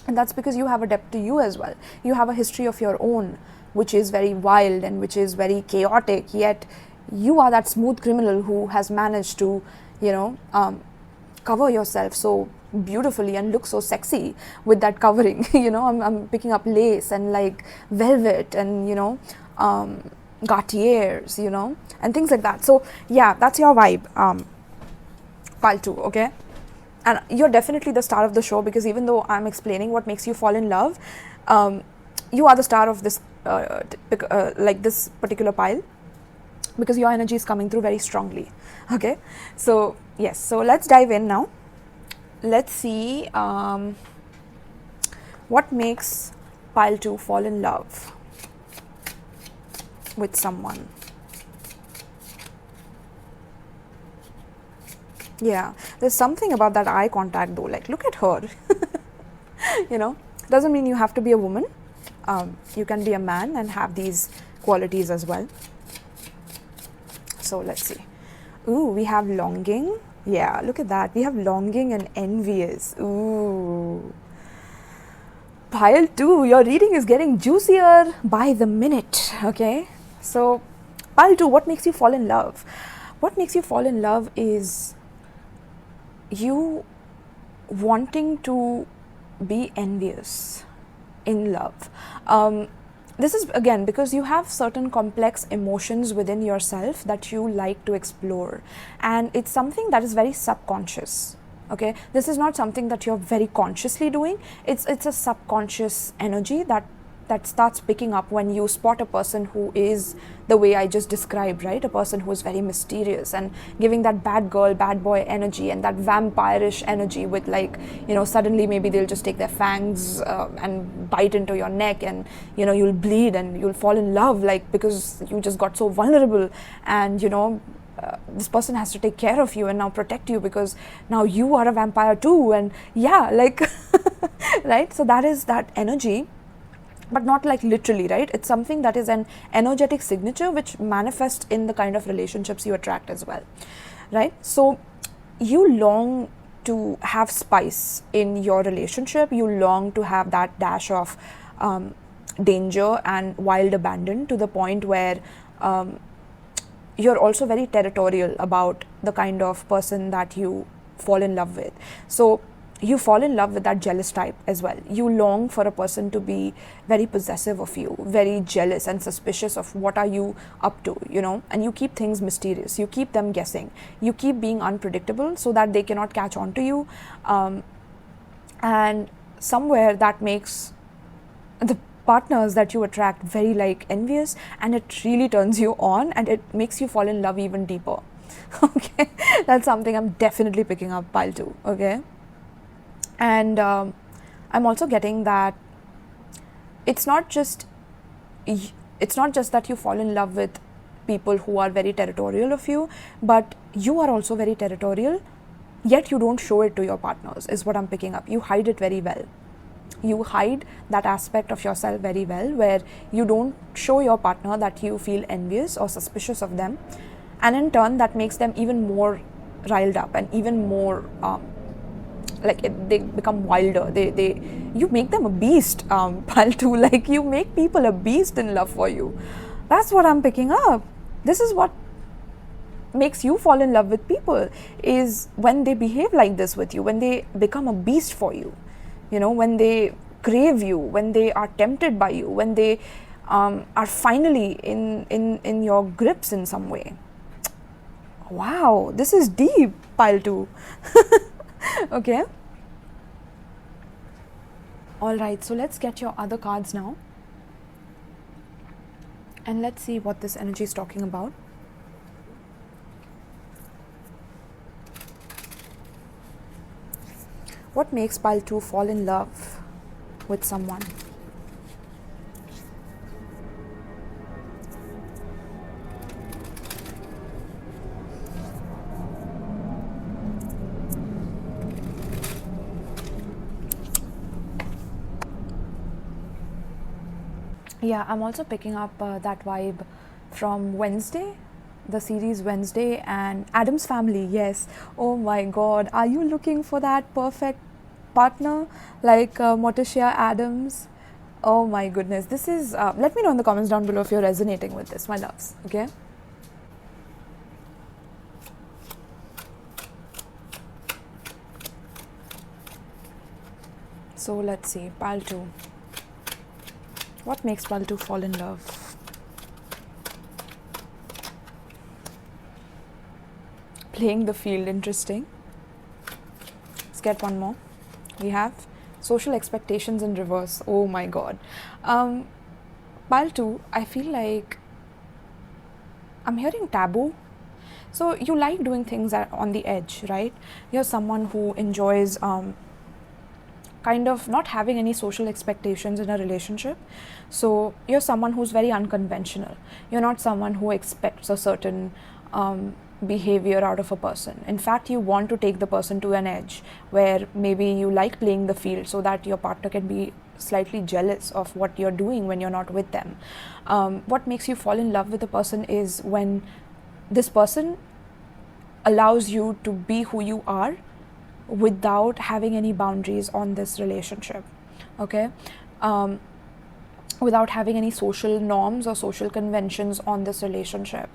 And that's because you have a depth to you as well. You have a history of your own, which is very wild and which is very chaotic, yet you are that smooth criminal who has managed to, cover yourself so beautifully and look so sexy with that covering. I'm picking up lace and like velvet and, Gartiers, and things like that. So yeah, that's your vibe, 𝗵𝗂, okay? And you're definitely the star of the show, because even though I'm explaining what makes you fall in love, you are the star of this, like this particular pile, because your energy is coming through very strongly, okay? So yes, so let's dive in now. Let's see what makes 𝗵𝗂 fall in love with someone. Yeah, there's something about that eye contact though, like look at her. Doesn't mean you have to be a woman. You can be a man and have these qualities as well. So let's see. Ooh, we have longing. Yeah, look at that. We have longing and envious. Ooh. 𝗵𝗂, your reading is getting juicier by the minute, okay? So 𝗵𝗂, what makes you fall in love? What makes you fall in love is you wanting to be envious in love. This is again because you have certain complex emotions within yourself that you like to explore, and it's something that is very subconscious. Okay, this is not something that you're very consciously doing. It's a subconscious energy that starts picking up when you spot a person who is the way I just described, right? A person who is very mysterious and giving that bad girl, bad boy energy and that vampirish energy with like, suddenly maybe they'll just take their fangs and bite into your neck, and you'll bleed and you'll fall in love, like because you just got so vulnerable, and this person has to take care of you and now protect you because now you are a vampire too, and yeah, like right? So that is that energy, but not like literally, right? It's something that is an energetic signature which manifests in the kind of relationships you attract as well, right? So you long to have spice in your relationship. You long to have that dash of danger and wild abandon, to the point where you're also very territorial about the kind of person that you fall in love with. So you fall in love with that jealous type as well. You long for a person to be very possessive of you, very jealous and suspicious of what are you up to, and you keep things mysterious. You keep them guessing. You keep being unpredictable so that they cannot catch on to you. And somewhere that makes the partners that you attract very like envious, and it really turns you on and it makes you fall in love even deeper. Okay, that's something I'm definitely picking up, 𝗵𝗂, okay? And I'm also getting that it's not just that you fall in love with people who are very territorial of you, but you are also very territorial, yet you don't show it to your partners, is what I'm picking up. You hide it very well. You hide that aspect of yourself very well, where you don't show your partner that you feel envious or suspicious of them, and in turn that makes them even more riled up and even more they become wilder. You make them a beast, 𝗵𝗂, like you make people a beast in love for you. That's what I'm picking up. This is what makes you fall in love with people is when they behave like this with you, when they become a beast for you, you know, when they crave you, when they are tempted by you, when they are finally in your grips in some way. Wow, this is deep, pile 2. Okay. Alright, so let's get your other cards now. And let's see what this energy is talking about. What makes pile 2 fall in love with someone? Yeah, I'm also picking up that vibe from Wednesday, the series Wednesday, and Addams Family. Yes. Oh my God. Are you looking for that perfect partner like Morticia Addams? Oh my goodness. This is, let me know in the comments down below if you're resonating with this, my loves. Okay. So let's see, pile 2. What makes pile 2 fall in love? Playing the field, interesting. Let's get one more. We have social expectations in reverse. Oh my God. Pile 2, I feel like I'm hearing taboo. So you like doing things that are on the edge, right? You're someone who enjoys kind of not having any social expectations in a relationship. So you're someone who's very unconventional. You're not someone who expects a certain behavior out of a person. In fact, you want to take the person to an edge where maybe you like playing the field so that your partner can be slightly jealous of what you're doing when you're not with them. What makes you fall in love with a person is when this person allows you to be who you are without having any boundaries on this relationship, okay? Without having any social norms or social conventions on this relationship.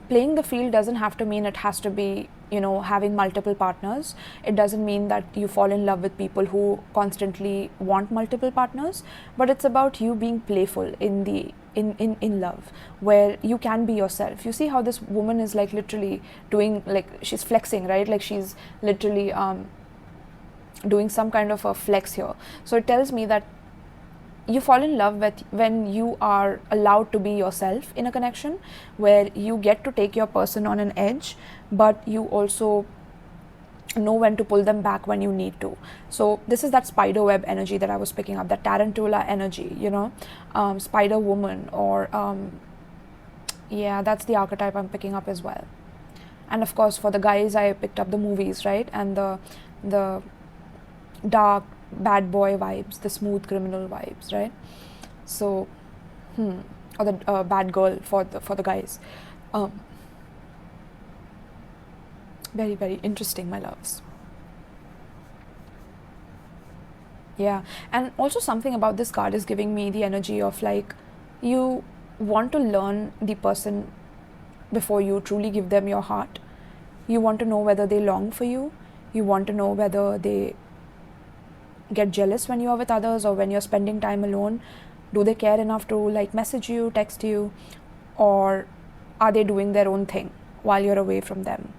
Playing the field doesn't have to mean it has to be, you know, having multiple partners. It doesn't mean that you fall in love with people who constantly want multiple partners, but it's about you being playful in love, where you can be yourself. You see how this woman is like literally doing, like she's flexing, right? Like she's literally doing some kind of a flex here. So it tells me that you fall in love with when you are allowed to be yourself in a connection, where you get to take your person on an edge, but you also know when to pull them back when you need to. So this is that spider web energy that I was picking up, that tarantula energy, you know, spider woman, or yeah, that's the archetype I'm picking up as well. And of course for the guys, I picked up the movies, right? And the dark bad boy vibes, the smooth criminal vibes, right? So or the bad girl for the guys. Very, very interesting, my loves. Yeah, and also something about this card is giving me the energy of like, you want to learn the person before you truly give them your heart. You want to know whether they long for you. You want to know whether they get jealous when you are with others or when you're spending time alone. Do they care enough to like message you, text you, or are they doing their own thing while you're away from them?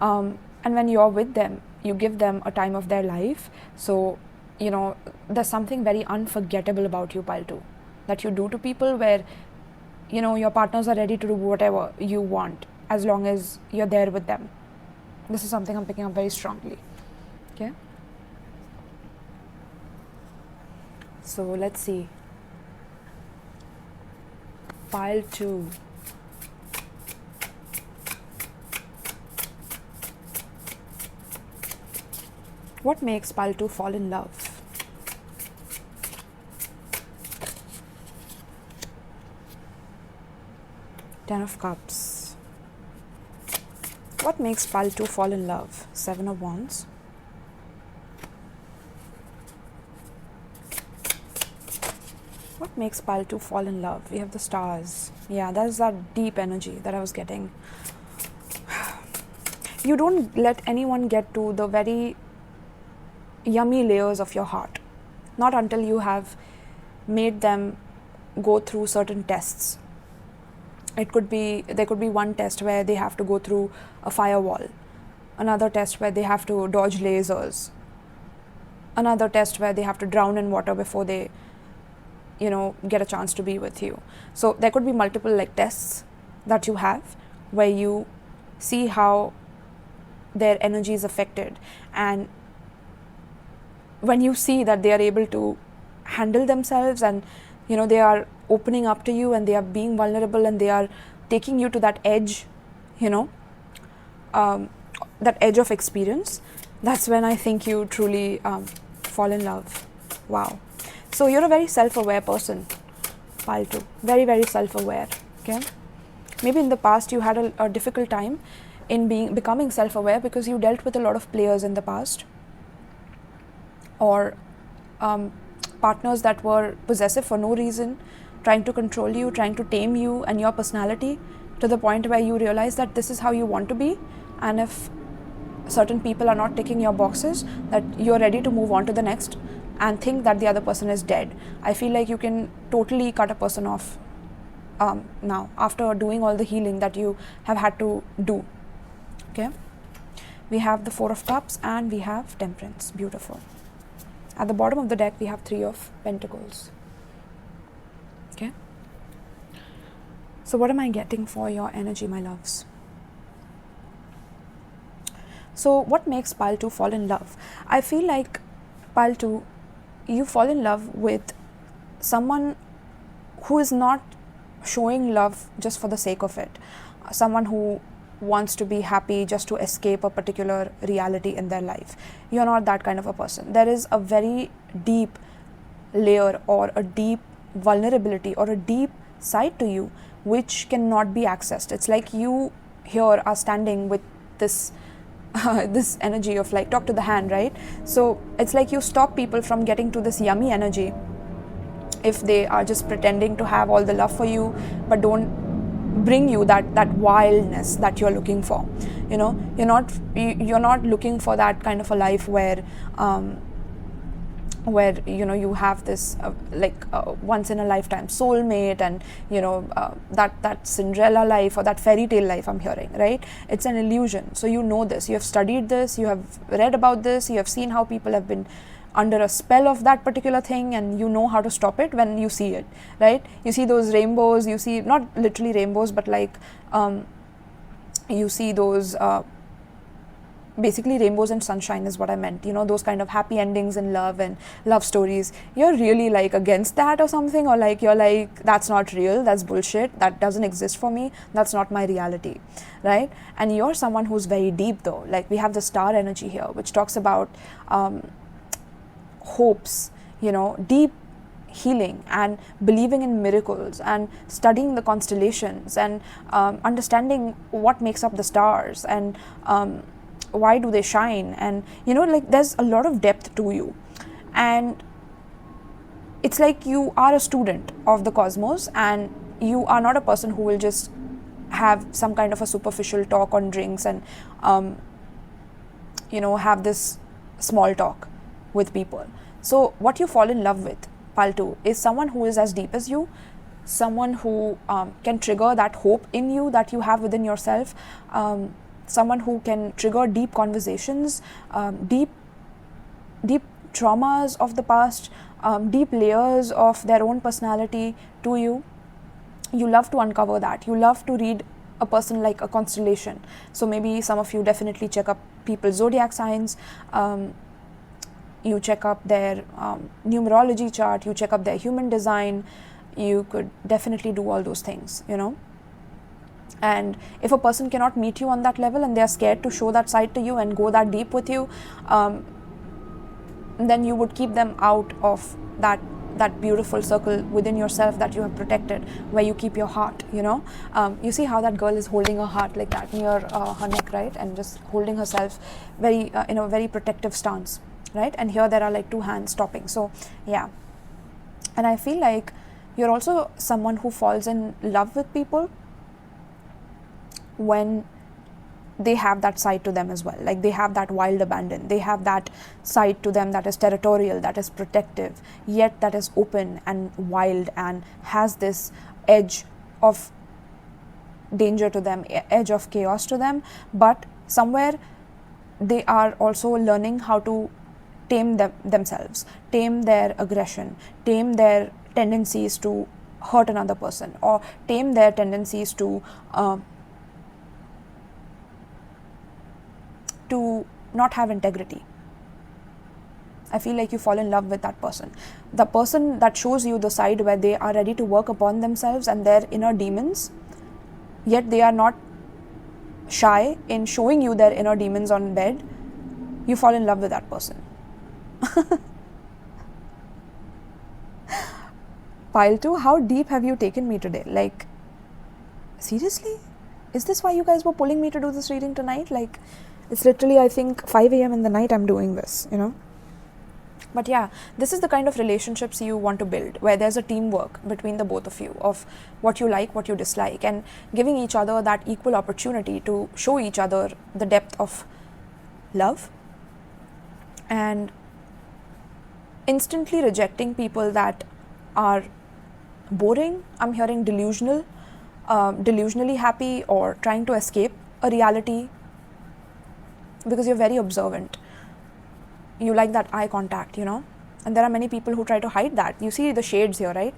And when you're with them, you give them a time of their life. So, you know, there's something very unforgettable about you, pile 2, that you do to people where, you know, your partners are ready to do whatever you want as long as you're there with them. This is something I'm picking up very strongly. Okay. So let's see. Pile 2. What makes pile 2 fall in love? Ten of Cups. What makes pile 2 fall in love? Seven of Wands. What makes pile 2 fall in love? We have the Stars. Yeah, that is that deep energy that I was getting. you don't let anyone get to the very yummy layers of your heart, not until you have made them go through certain tests. There could be one test where they have to go through a firewall, another test where they have to dodge lasers, another test where they have to drown in water before they get a chance to be with you. So there could be multiple like tests that you have where you see how their energy is affected, and when you see that they are able to handle themselves and they are opening up to you and they are being vulnerable and they are taking you to that edge, that edge of experience, that's when I think you truly fall in love. Wow. So you're a very self-aware person, 𝗶𝗨, very, very self-aware. Okay. Maybe in the past you had a difficult time in becoming self-aware because you dealt with a lot of players in the past, or partners that were possessive for no reason, trying to control you, trying to tame you and your personality to the point where you realize that this is how you want to be, and if certain people are not ticking your boxes, that you're ready to move on to the next and think that the other person is dead. I feel like you can totally cut a person off now after doing all the healing that you have had to do. Okay, we have the 4 of Cups and we have Temperance. Beautiful. At the bottom of the deck we have 3 of Pentacles. Okay, so what am I getting for your energy, my loves? So what makes 𝗶𝗨 fall in love? I feel like 𝗶𝗨, you fall in love with someone who is not showing love just for the sake of it, someone who wants to be happy just to escape a particular reality in their life. You're not that kind of a person. There is a very deep layer or a deep vulnerability or a deep side to you which cannot be accessed. It's like you here are standing with this this energy of like talk to the hand, right? So it's like you stop people from getting to this yummy energy if they are just pretending to have all the love for you but don't bring you that wildness that you're looking for. You're not looking for that kind of a life where you have this once in a lifetime soulmate and that Cinderella life or that fairy tale life I'm hearing, right? It's an illusion. So you know this, you have studied this, you have read about this, you have seen how people have been under a spell of that particular thing, and you know how to stop it when you see it, right? You see those rainbows, you see not literally rainbows but like you see those basically rainbows and sunshine is what I meant, those kind of happy endings in love and love stories. You're really like against that or something, or like you're like, that's not real, that's bullshit, that doesn't exist for me, that's not my reality, right? And you're someone who's very deep though. Like we have the star energy here which talks about hopes, deep healing and believing in miracles and studying the constellations and understanding what makes up the stars and why do they shine, and like there's a lot of depth to you, and it's like you are a student of the cosmos and you are not a person who will just have some kind of a superficial talk on drinks and have this small talk with people. So what you fall in love with, 𝗶𝗨, is someone who is as deep as you, someone who can trigger that hope in you that you have within yourself, someone who can trigger deep conversations, deep traumas of the past, deep layers of their own personality to you. You love to uncover that. You love to read a person like a constellation. So maybe some of you definitely check up people's zodiac signs, you check up their numerology chart, you check up their human design. You could definitely do all those things, And if a person cannot meet you on that level and they are scared to show that side to you and go that deep with you, then you would keep them out of that beautiful circle within yourself that you have protected, where you keep your heart, You see how that girl is holding her heart like that near her neck, right? And just holding herself very in a very protective stance, right? And here there are like 2 hands stopping. So yeah, and I feel like you're also someone who falls in love with people when they have that side to them as well. Like they have that wild abandon. They have that side to them that is territorial, that is protective, yet that is open and wild and has this edge of danger to them, edge of chaos to them. But somewhere they are also learning how to tame themselves, tame their aggression, tame their tendencies to hurt another person, or tame their tendencies to not have integrity. I feel like you fall in love with that person. The person that shows you the side where they are ready to work upon themselves and their inner demons, yet they are not shy in showing you their inner demons on bed. You fall in love with that person. Pile 2, how deep have you taken me today? Like, seriously? Is this why you guys were pulling me to do this reading tonight? Like, it's literally, I think, 5 a.m. in the night I'm doing this, you know? But yeah, this is the kind of relationships you want to build, where there's a teamwork between the both of you of what you like, what you dislike, and giving each other that equal opportunity to show each other the depth of love, and instantly rejecting people that are boring. I'm hearing delusional, delusionally happy, or trying to escape a reality, because you're very observant. You like that eye contact, you know, and there are many people who try to hide that. You see the shades here, right?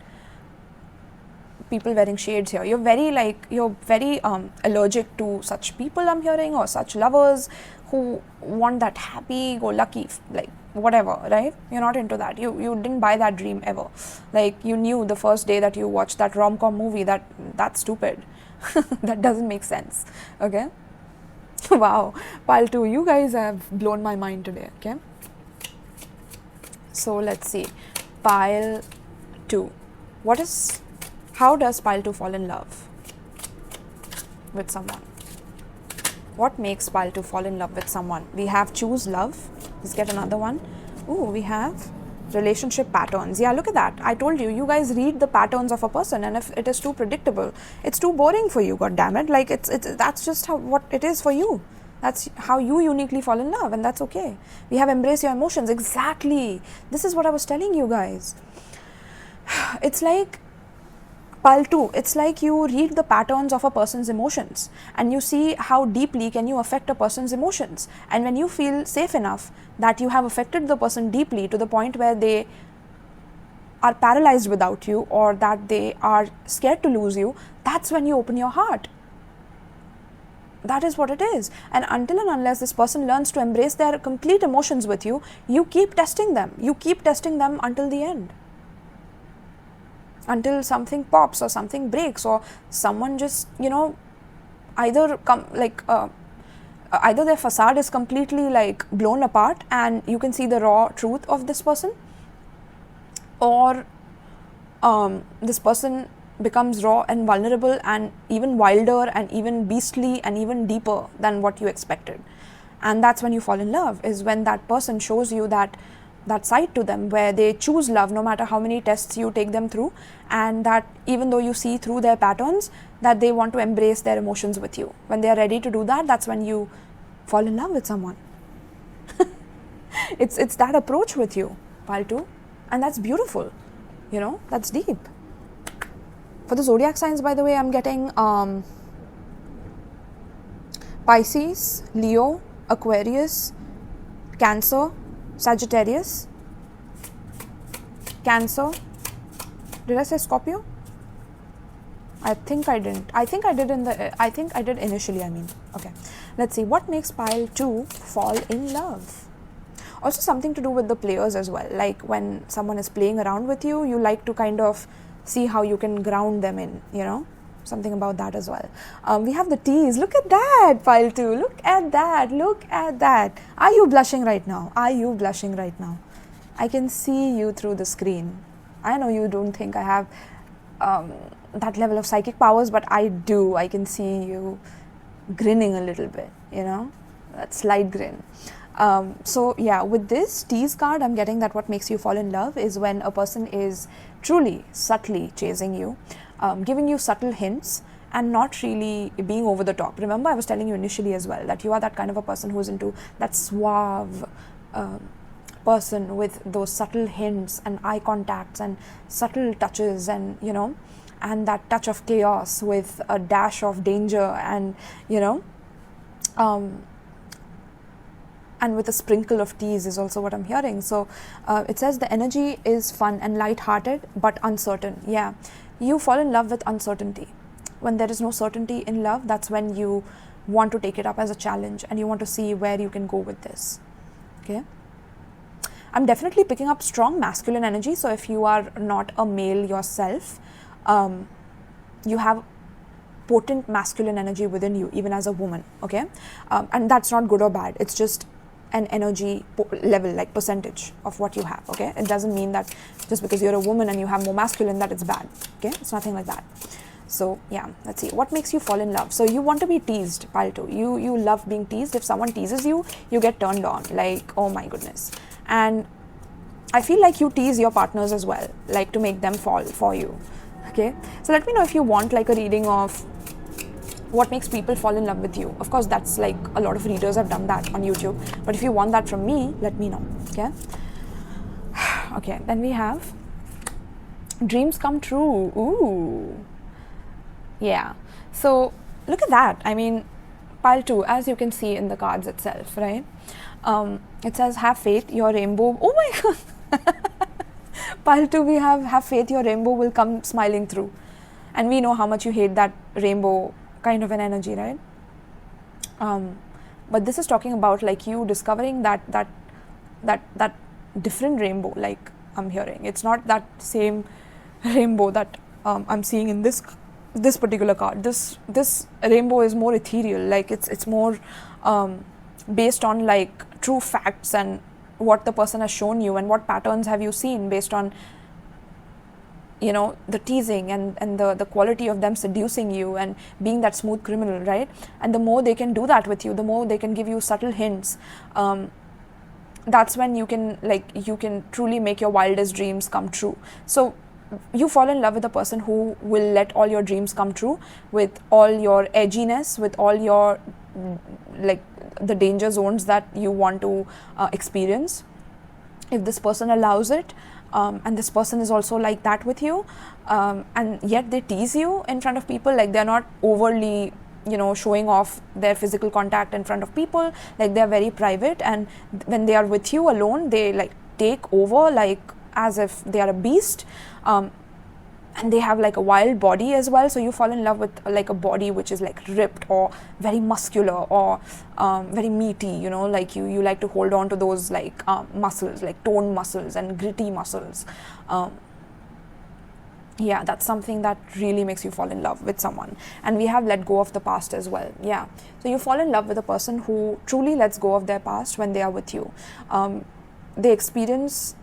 People wearing shades here. You're very allergic to such people, I'm hearing, or such lovers who want that happy-go-lucky, like whatever, right? You're not into that. You didn't buy that dream ever. Like, you knew the first day that you watched that rom-com movie that that's stupid. That doesn't make sense. Okay. Wow, pile 2, you guys have blown my mind today. Okay. So let's see, pile 2. How does pile 2 fall in love with someone? What makes pile 2 fall in love with someone? We have choose love. Let's get another one. Ooh, we have relationship patterns. Yeah, look at that. I told you, you guys read the patterns of a person, and if it is too predictable, it's too boring for you, god damn it. Like, that's just what it is for you. That's how you uniquely fall in love, and that's okay. We have embrace your emotions. Exactly. This is what I was telling you guys. It's like pile 2. It's like you read the patterns of a person's emotions, and you see how deeply can you affect a person's emotions. And when you feel safe enough that you have affected the person deeply to the point where they are paralyzed without you, or that they are scared to lose you, that's when you open your heart. That is what it is. And until and unless this person learns to embrace their complete emotions with you, you keep testing them. You keep testing them until the end. Until something pops, or something breaks, or someone just, you know, either their facade is completely like blown apart and you can see the raw truth of this person, or this person becomes raw and vulnerable and even wilder and even beastly and even deeper than what you expected. And that's when you fall in love, is when that person shows you that side to them where they choose love no matter how many tests you take them through, and that even though you see through their patterns, that they want to embrace their emotions with you. When they are ready to do that, that's when you fall in love with someone. It's that approach with you, pile 2, and that's beautiful, you know, that's deep. For the zodiac signs, by the way, I'm getting Pisces, Leo, Aquarius, Cancer, Sagittarius, Cancer. Did I say Scorpio? I think I didn't. I think I did initially, I mean. Okay. Let's see. What makes pile 2 fall in love? Also something to do with the players as well. Like when someone is playing around with you, you like to kind of see how you can ground them in, you know, something about that as well. We have the T's. Look at that, pile 2. Look at that. Look at that. Are you blushing right now? Are you blushing right now? I can see you through the screen. I know you don't think I have that level of psychic powers, but I do. I can see you grinning a little bit, you know, that slight grin. So yeah, with this T's card, I'm getting that what makes you fall in love is when a person is truly, subtly chasing you, giving you subtle hints, and not really being over the top. Remember, I was telling you initially as well that you are that kind of a person who's into that suave person with those subtle hints and eye contacts and subtle touches, and and that touch of chaos with a dash of danger, and and with a sprinkle of tease is also what I'm hearing. So it says the energy is fun and light-hearted but uncertain. Yeah, you fall in love with uncertainty. When there is no certainty in love, that's when you want to take it up as a challenge and you want to see where you can go with this. Okay, I'm definitely picking up strong masculine energy. So if you are not a male yourself, you have potent masculine energy within you, even as a woman. Okay, and that's not good or bad, it's just an energy level, like percentage of what you have. Okay, it doesn't mean that just because you're a woman and you have more masculine that it's bad. Okay, it's nothing like that. So yeah, let's see what makes you fall in love. So you want to be teased, pile 2. You love being teased. If someone teases you, you get turned on, like, oh my goodness. And I feel like you tease your partners as well, like to make them fall for you. Okay, so let me know if you want like a reading of what makes people fall in love with you. Of course, that's like a lot of readers have done that on YouTube, but if you want that from me, let me know. Okay. Okay, then we have dreams come true. Ooh, yeah. So look at that. I mean, pile 2, as you can see in the cards itself, right? It says have faith, your rainbow. Oh my god. Pile 2, we have faith, your rainbow will come smiling through. And we know how much you hate that rainbow kind of an energy, right? But this is talking about like you discovering that different rainbow, like I'm hearing. It's not that same rainbow that I'm seeing in this particular card. This rainbow is more ethereal, like it's more based on like true facts and what the person has shown you and what patterns have you seen based on the teasing and the quality of them seducing you and being that smooth criminal, right? And the more they can do that with you, the more they can give you subtle hints, that's when you can truly make your wildest dreams come true. So you fall in love with a person who will let all your dreams come true, with all your edginess, with all your like the danger zones that you want to experience, if this person allows it. And this person is also like that with you, and yet they tease you in front of people. Like they're not overly showing off their physical contact in front of people, like they're very private, and when they are with you alone, they like take over, like as if they are a beast, and they have like a wild body as well. So you fall in love with like a body which is like ripped or very muscular or very meaty, like you like to hold on to those like muscles, like toned muscles and gritty muscles. Yeah, that's something that really makes you fall in love with someone. And we have let go of the past as well. Yeah, so you fall in love with a person who truly lets go of their past when they are with you. They experience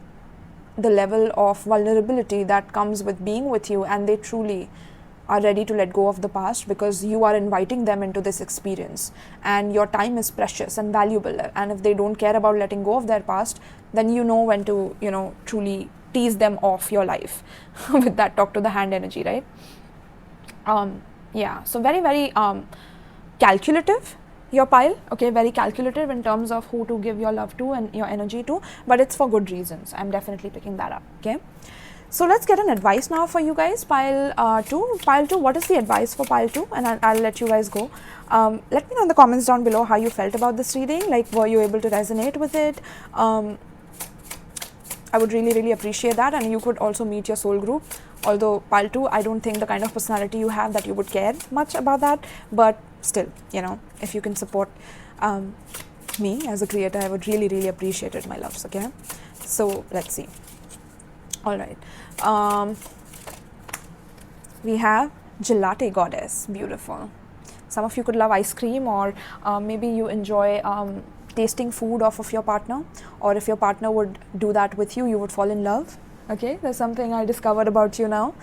the level of vulnerability that comes with being with you, and they truly are ready to let go of the past because you are inviting them into this experience, and your time is precious and valuable. And if they don't care about letting go of their past, then you know when to truly tease them off your life with that talk to the hand energy, right? Yeah, so very, very calculative, your pile. Okay, very calculative in terms of who to give your love to and your energy to, but it's for good reasons. I'm definitely picking that up. Okay, so let's get an advice now for you guys. Pile 2, what is the advice for pile 2? And I'll let you guys go. Let me know in the comments down below how you felt about this reading. Like, were you able to resonate with it? I would really, really appreciate that. And you could also meet your soul group. Although pile 2, I don't think the kind of personality you have that you would care much about that, but still, if you can support me as a creator, I would really, really appreciate it, my loves. Okay, so let's see. All right, we have gelate goddess. Beautiful. Some of you could love ice cream, or maybe you enjoy tasting food off of your partner, or if your partner would do that with you, you would fall in love. Okay, there's something I discovered about you now.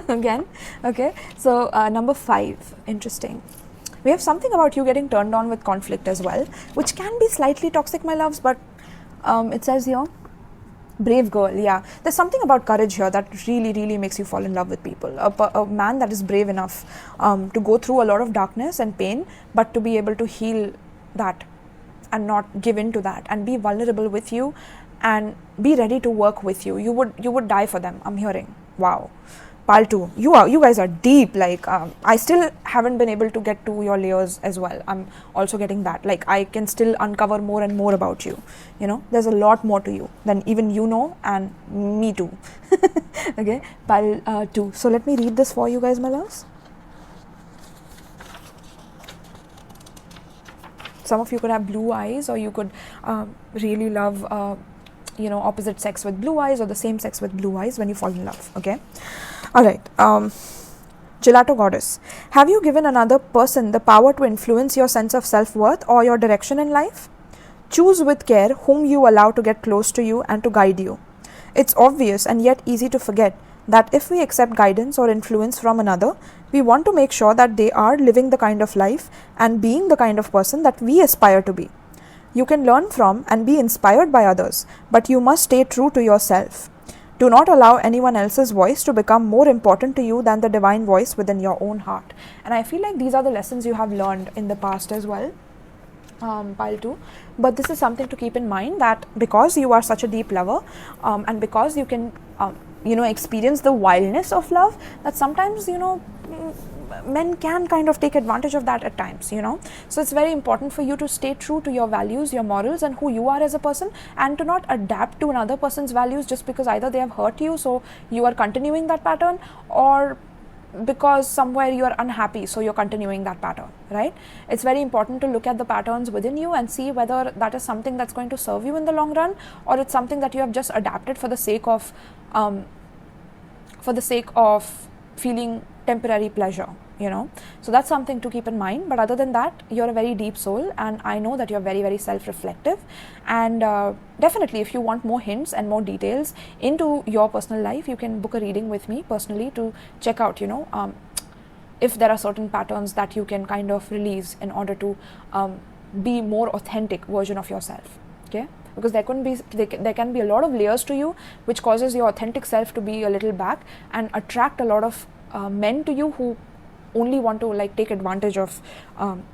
Again. Okay, so number 5, interesting. We have something about you getting turned on with conflict as well, which can be slightly toxic, my loves, but it says here, Brave girl, yeah. There's something about courage here that really makes you fall in love with people. A man that is brave enough to go through a lot of darkness and pain, but to be able to heal that and not give in to that, and be vulnerable with you and be ready to work with you. You would die for them, I'm hearing. Wow. Pile 2, you guys are deep. Like I still haven't been able to get to your layers as well. I'm also getting that. Like I can still uncover more and more about you. You know, there's a lot more to you than even you know, and me too. Okay, pile 2. So let me read this for you guys, my loves. Some of you could have blue eyes, or you could really love opposite sex with blue eyes, or the same sex with blue eyes when you fall in love. Okay. All right. Gelato goddess, have you given another person the power to influence your sense of self-worth or your direction in life? Choose with care whom you allow to get close to you and to guide you. It's obvious and yet easy to forget that if we accept guidance or influence from another, we want to make sure that they are living the kind of life and being the kind of person that we aspire to be. You can learn from and be inspired by others, but you must stay true to yourself. Do not allow anyone else's voice to become more important to you than the divine voice within your own heart. And I feel like these are the lessons you have learned in the past as well, pile 2. But this is something to keep in mind, that because you are such a deep lover, and because you can experience the wildness of love, that sometimes men can kind of take advantage of that at times, So it's very important for you to stay true to your values, your morals, and who you are as a person, and to not adapt to another person's values just because either they have hurt you, so you are continuing that pattern, or because somewhere you are unhappy, so you're continuing that pattern, right? It's very important to look at the patterns within you and see whether that is something that's going to serve you in the long run, or it's something that you have just adapted for the sake of feeling temporary pleasure, So that's something to keep in mind. But other than that, you're a very deep soul, and I know that you're very self-reflective. And definitely, if you want more hints and more details into your personal life, you can book a reading with me personally to check out, if there are certain patterns that you can kind of release in order to be more authentic version of yourself. Okay. Because there can be a lot of layers to you, which causes your authentic self to be a little back and attract a lot of men to you who only want to take advantage of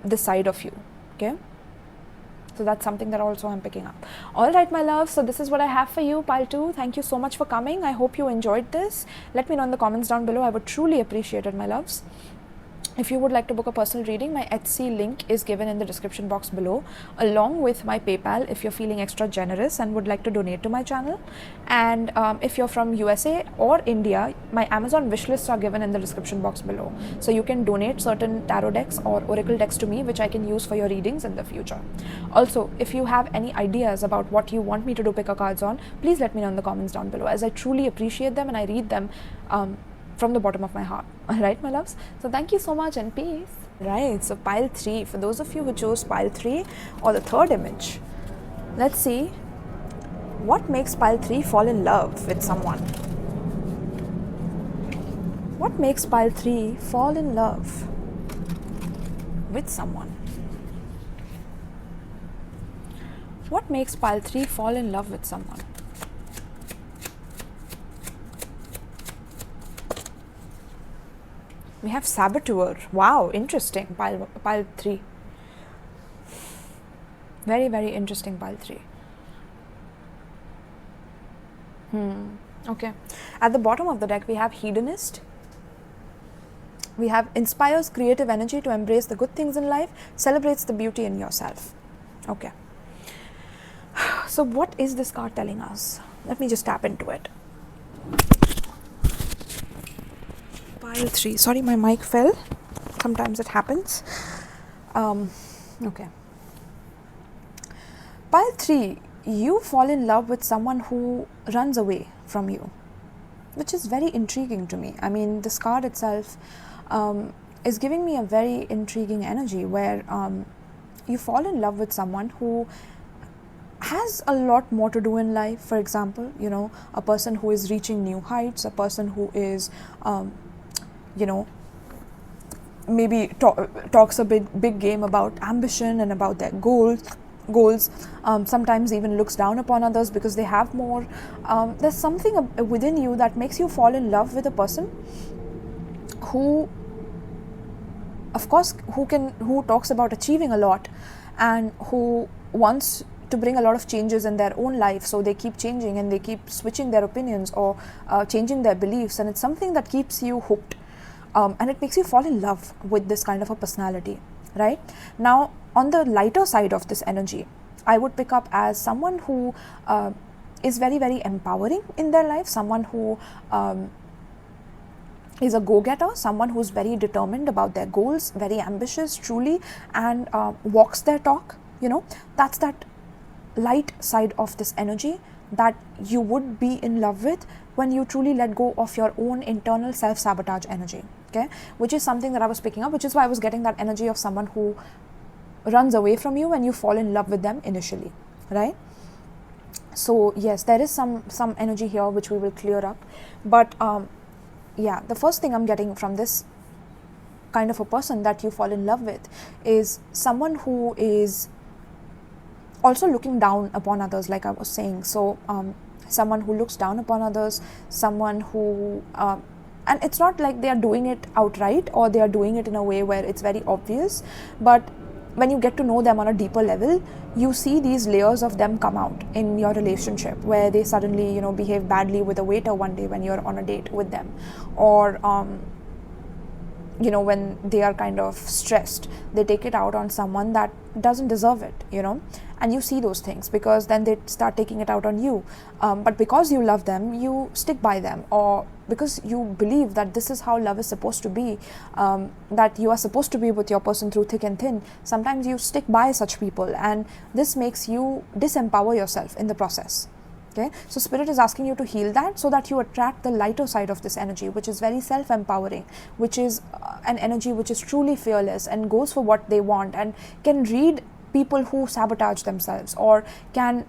this side of you. Okay, so that's something that also I'm picking up. All right, my love, so this is what I have for you, pile 2. Thank you so much for coming. I hope you enjoyed this. Let me know in the comments down below. I would truly appreciate it, my loves. If you would like to book a personal reading, my Etsy link is given in the description box below, along with my PayPal if you're feeling extra generous and would like to donate to my channel. And if you're from USA or India, my Amazon wishlists are given in the description box below. So you can donate certain tarot decks or oracle decks to me, which I can use for your readings in the future. Also, if you have any ideas about what you want me to do pick a cards on, please let me know in the comments down below, as I truly appreciate them and I read them from the bottom of my heart. All right, my loves, so thank you so much and peace. Right, so pile 3, for those of you who chose pile 3 or the third image, let's see what makes pile 3 fall in love with someone. What makes pile 3 fall in love with someone? What makes pile 3 fall in love with someone? We have saboteur. Wow, interesting. Pile 3. Very interesting, pile 3. Okay. At the bottom of the deck, we have hedonist. We have inspires creative energy to embrace the good things in life, celebrates the beauty in yourself. Okay. So what is this card telling us? Let me just tap into it. Pile 3. Sorry, my mic fell. Sometimes it happens. Okay. Pile 3. You fall in love with someone who runs away from you, which is very intriguing to me. I mean, this card itself is giving me a very intriguing energy where you fall in love with someone who has a lot more to do in life. For example, a person who is reaching new heights, a person who is maybe talks a big game about ambition and about their goals, goals, sometimes even looks down upon others because they have more. There's something within you that makes you fall in love with a person who, of course, who talks about achieving a lot and who wants to bring a lot of changes in their own life, so they keep changing and they keep switching their opinions or changing their beliefs, and it's something that keeps you hooked, and it makes you fall in love with this kind of a personality, right? Now, on the lighter side of this energy, I would pick up as someone who is very, very empowering in their life, someone who is a go-getter, someone who's very determined about their goals, very ambitious truly, and walks their talk. That's that light side of this energy that you would be in love with when you truly let go of your own internal self-sabotage energy, okay? Which is something that I was picking up, which is why I was getting that energy of someone who runs away from you when you fall in love with them initially, right? So yes, there is some energy here which we will clear up, but yeah, the first thing I'm getting from this kind of a person that you fall in love with is someone who is also looking down upon others, like I was saying. So someone who looks down upon others, someone who and it's not like they are doing it outright or they are doing it in a way where it's very obvious, but when you get to know them on a deeper level, you see these layers of them come out in your relationship, where they suddenly behave badly with a waiter one day when you're on a date with them, or when they are kind of stressed, they take it out on someone that doesn't deserve it, and you see those things because then they start taking it out on you, but because you love them, you stick by them, or because you believe that this is how love is supposed to be, that you are supposed to be with your person through thick and thin. Sometimes you stick by such people, and this makes you disempower yourself in the process. Okay, so Spirit is asking you to heal that so that you attract the lighter side of this energy, which is very self-empowering, which is an energy which is truly fearless and goes for what they want and can read people who sabotage themselves, or can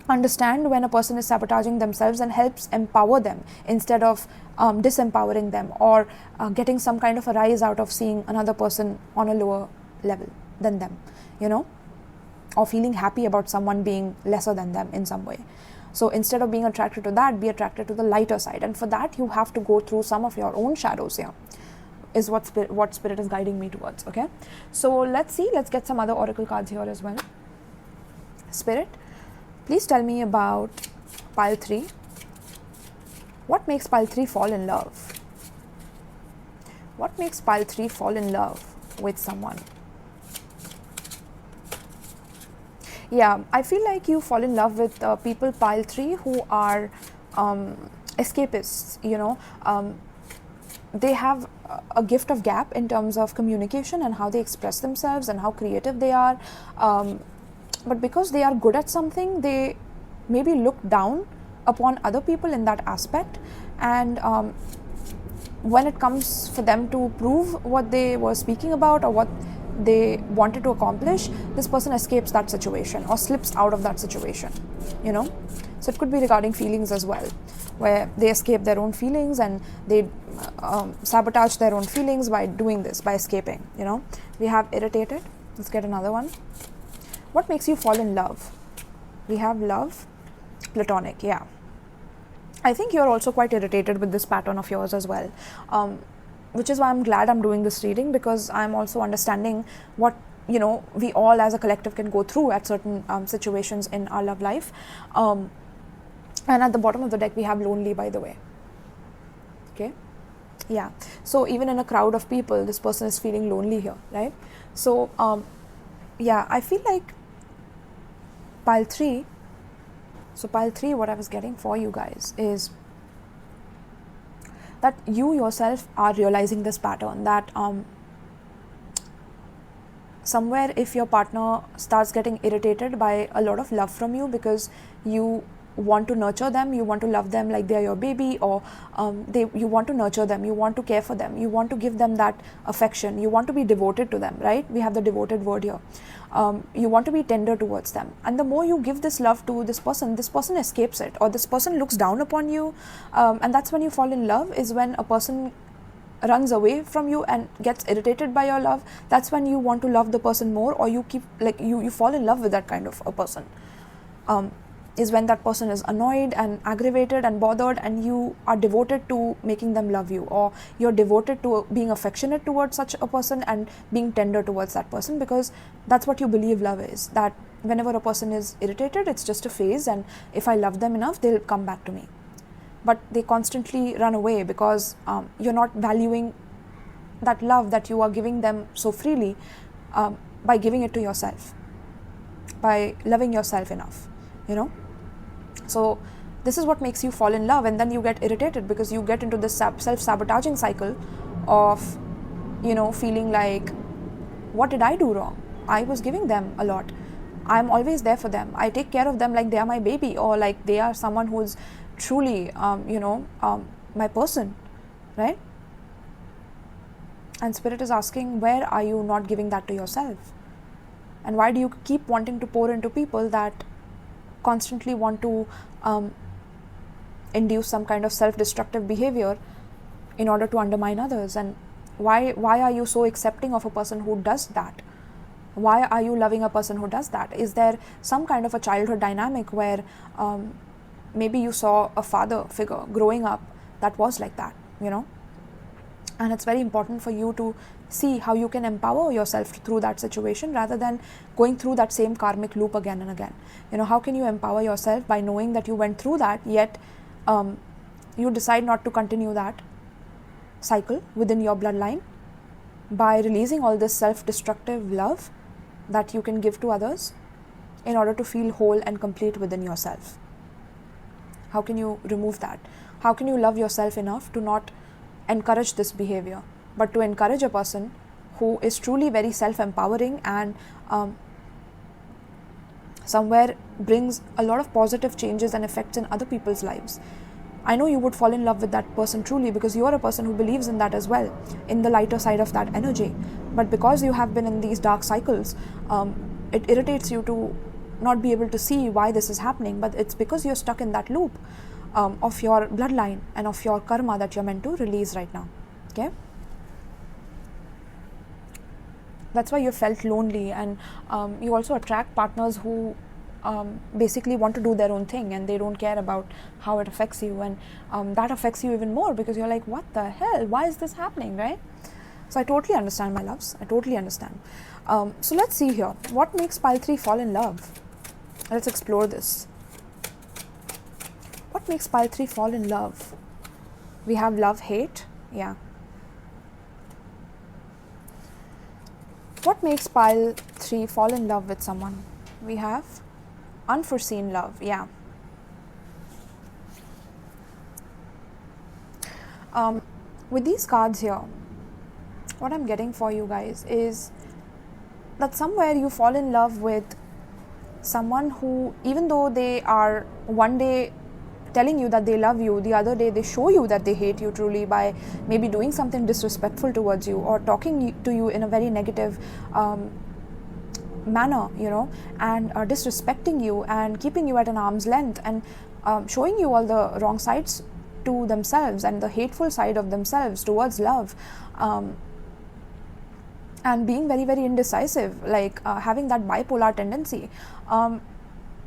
understand when a person is sabotaging themselves and helps empower them instead of disempowering them, or getting some kind of a rise out of seeing another person on a lower level than them, or feeling happy about someone being lesser than them in some way. So instead of being attracted to that, be attracted to the lighter side, and for that you have to go through some of your own shadows here, is what Spirit is guiding me towards. Okay, so let's get some other oracle cards here as well. Spirit, please tell me about pile 3. What makes pile 3 fall in love? What makes pile 3 fall in love with someone? Yeah, I feel like you fall in love with people pile 3 who are escapists, they have a gift of gap in terms of communication and how they express themselves and how creative they are, but because they are good at something, they maybe look down upon other people in that aspect, and when it comes for them to prove what they were speaking about or what they wanted to accomplish, this person escapes that situation or slips out of that situation, so it could be regarding feelings as well, where they escape their own feelings and they sabotage their own feelings by doing this, by escaping. We have irritated. Let's get another one. What makes you fall in love? We have love, platonic. Yeah, I think you're also quite irritated with this pattern of yours as well, which is why I'm glad I'm doing this reading, because I'm also understanding what we all as a collective can go through at certain situations in our love life. And at the bottom of the deck we have lonely, by the way. Okay, yeah, so even in a crowd of people, this person is feeling lonely here, right? So yeah, I feel like pile 3. So pile 3, what I was getting for you guys is that you yourself are realizing this pattern, that somewhere if your partner starts getting irritated by a lot of love from you because you want to nurture them, you want to love them like they are your baby, or you want to nurture them, you want to care for them, you want to give them that affection, you want to be devoted to them, right? We have the devoted word here. You want to be tender towards them, and the more you give this love to this person escapes it, or this person looks down upon you, and that's when you fall in love, is when a person runs away from you and gets irritated by your love, that's when you want to love the person more, or you keep like you fall in love with that kind of a person. Is when that person is annoyed and aggravated and bothered, and you are devoted to making them love you, or you're devoted to being affectionate towards such a person and being tender towards that person, because that's what you believe love is, that whenever a person is irritated, it's just a phase, and if I love them enough, they'll come back to me. But they constantly run away because you're not valuing that love that you are giving them so freely by giving it to yourself, by loving yourself enough, you know. So this is what makes you fall in love, and then you get irritated because you get into this self-sabotaging cycle of, you know, feeling like, what did I do wrong? I was giving them a lot. I'm always there for them. I take care of them like they are my baby, or like they are someone who's truly, my person, right? And Spirit is asking, where are you not giving that to yourself? And why do you keep wanting to pour into people that constantly want to induce some kind of self-destructive behavior in order to undermine others? And why are you so accepting of a person who does that? Why are you loving a person who does that? Is there some kind of a childhood dynamic where maybe you saw a father figure growing up that was like that, you know? And it's very important for you to see how you can empower yourself through that situation rather than going through that same karmic loop again and again. You know, how can you empower yourself by knowing that you went through that, yet you decide not to continue that cycle within your bloodline by releasing all this self-destructive love that you can give to others in order to feel whole and complete within yourself? How can you remove that? How can you love yourself enough to not encourage this behavior, but to encourage a person who is truly very self-empowering and somewhere brings a lot of positive changes and effects in other people's lives? I know you would fall in love with that person truly because you are a person who believes in that as well, in the lighter side of that energy. But because you have been in these dark cycles, it irritates you to not be able to see why this is happening, but it's because you're stuck in that loop of your bloodline and of your karma that you're meant to release right now. Okay? That's why you felt lonely, and you also attract partners who basically want to do their own thing and they don't care about how it affects you, and that affects you even more because you're like, what the hell, why is this happening, right? So I totally understand, my loves, I totally understand. So let's see here, what makes pile 3 fall in love? Let's explore this. What makes pile 3 fall in love? We have love, hate, yeah. What makes pile 3 fall in love with someone? We have unforeseen love, yeah. With these cards here, what I'm getting for you guys is that somewhere you fall in love with someone who, even though they are one day telling you that they love you, the other day they show you that they hate you truly by maybe doing something disrespectful towards you or talking to you in a very negative manner, you know, and disrespecting you and keeping you at an arm's length and showing you all the wrong sides to themselves and the hateful side of themselves towards love, and being very, very indecisive, like having that bipolar tendency.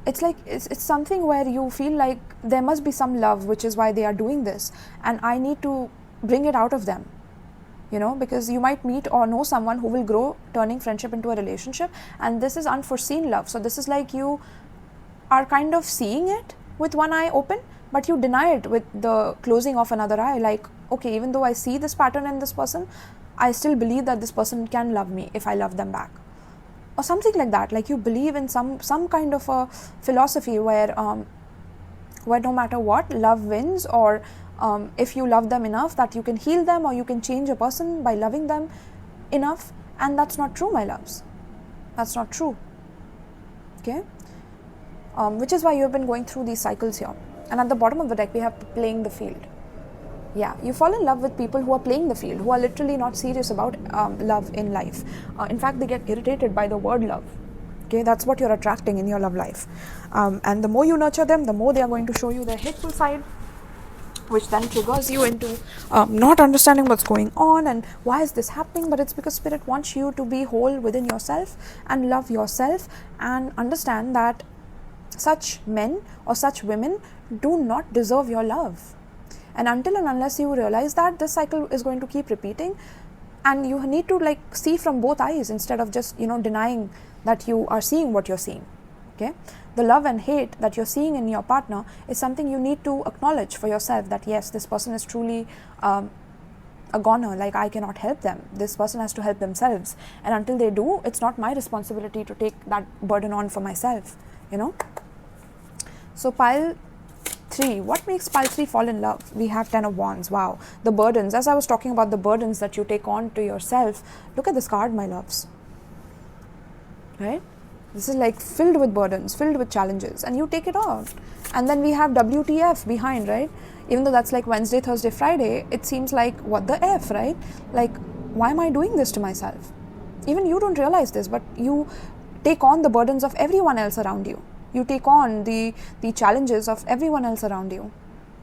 It's like it's something where you feel like there must be some love, which is why they are doing this, and I need to bring it out of them, you know, because you might meet or know someone who will grow, turning friendship into a relationship, and this is unforeseen love. So this is like you are kind of seeing it with one eye open, but you deny it with the closing of another eye, like, okay, even though I see this pattern in this person, I still believe that this person can love me if I love them back, or something like that. Like you believe in some kind of a philosophy where no matter what, love wins, or if you love them enough that you can heal them or you can change a person by loving them enough. And that's not true, my loves. That's not true. Okay? Which is why you have been going through these cycles here. And at the bottom of the deck, we have playing the field. Yeah, you fall in love with people who are playing the field, who are literally not serious about love in life. In fact, they get irritated by the word love. Okay, that's what you're attracting in your love life. And the more you nurture them, the more they are going to show you their hateful side, which then triggers you into not understanding what's going on and why is this happening. But it's because Spirit wants you to be whole within yourself and love yourself and understand that such men or such women do not deserve your love. And until and unless you realize that, this cycle is going to keep repeating, and you need to like see from both eyes instead of just denying that you are seeing what you're seeing. Okay, the love and hate that you're seeing in your partner is something you need to acknowledge for yourself, that yes, this person is truly a goner, like I cannot help them, this person has to help themselves, and until they do, it's not my responsibility to take that burden on for myself. So pile 3, what makes pile 3 fall in love? We have 10 of Wands. Wow, the burdens, as I was talking about the burdens that you take on to yourself, look at this card, my loves, right? This is like filled with burdens, filled with challenges, and you take it on. And then we have WTF behind, right? Even though that's like Wednesday, Thursday, Friday, it seems like what the F, right? Like, why am I doing this to myself? Even you don't realize this, but you take on the burdens of everyone else around you. You take on the challenges of everyone else around you.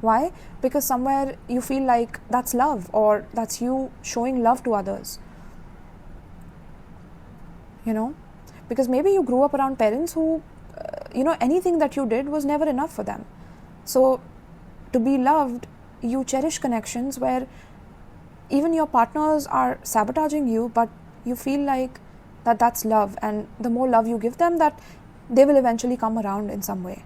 Why? Because somewhere you feel like that's love, or that's you showing love to others. Because maybe you grew up around parents who, anything that you did was never enough for them. So to be loved, you cherish connections where even your partners are sabotaging you, but you feel like that's love, and the more love you give them, that they will eventually come around in some way,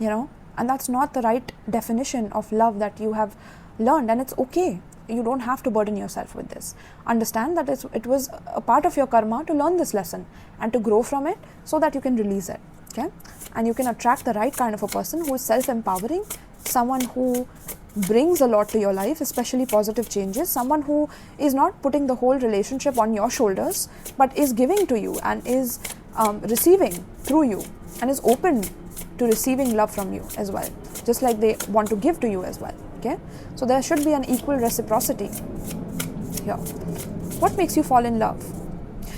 and that's not the right definition of love that you have learned, and it's okay. You don't have to burden yourself with this. Understand that it was a part of your karma to learn this lesson and to grow from it so that you can release it. Okay, and you can attract the right kind of a person who is self-empowering, someone who brings a lot to your life, especially positive changes, someone who is not putting the whole relationship on your shoulders, but is giving to you and is receiving through you, and is open to receiving love from you as well, just like they want to give to you as well. Okay, so there should be an equal reciprocity here. What makes you fall in love?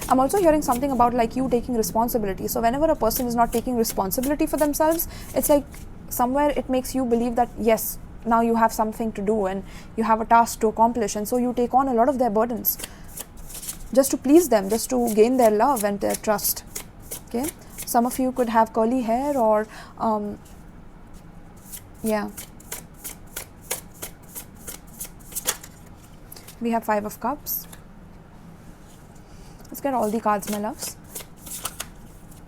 I'm also hearing something about like you taking responsibility. So whenever a person is not taking responsibility for themselves, it's like somewhere it makes you believe that yes, now you have something to do and you have a task to accomplish, and so you take on a lot of their burdens just to please them, just to gain their love and their trust. Okay, some of you could have curly hair, or we have 5 of Cups. Let's get all the cards, my loves.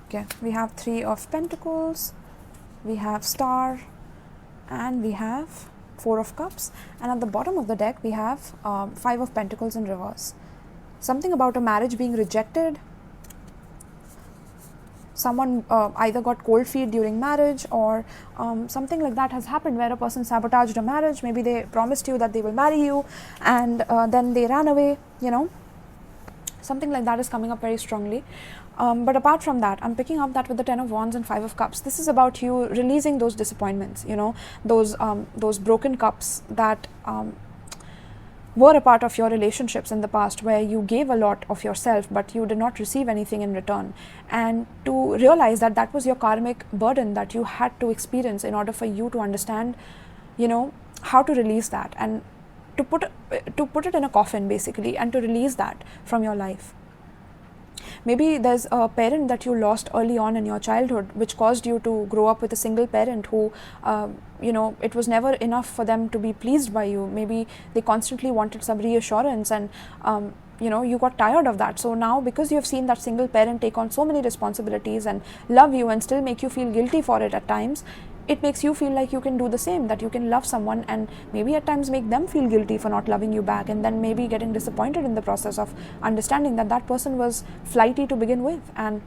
Okay, we have 3 of Pentacles, we have Star, and we have 4 of Cups, and at the bottom of the deck we have 5 of Pentacles in reverse. Something about a marriage being rejected. Someone either got cold feet during marriage, or something like that has happened where a person sabotaged a marriage. Maybe they promised you that they will marry you, and then they ran away, something like that is coming up very strongly. But apart from that, I'm picking up that with the 10 of Wands and 5 of Cups, this is about you releasing those disappointments, those broken cups that were a part of your relationships in the past, where you gave a lot of yourself but you did not receive anything in return, and to realize that that was your karmic burden that you had to experience in order for you to understand how to release that, and to put it in a coffin basically, and to release that from your life. Maybe there's a parent that you lost early on in your childhood, which caused you to grow up with a single parent who, it was never enough for them to be pleased by you. Maybe they constantly wanted some reassurance, and, you got tired of that. So now, because you have seen that single parent take on so many responsibilities and love you and still make you feel guilty for it at times, it makes you feel like you can do the same, that you can love someone and maybe at times make them feel guilty for not loving you back, and then maybe getting disappointed in the process of understanding that that person was flighty to begin with, and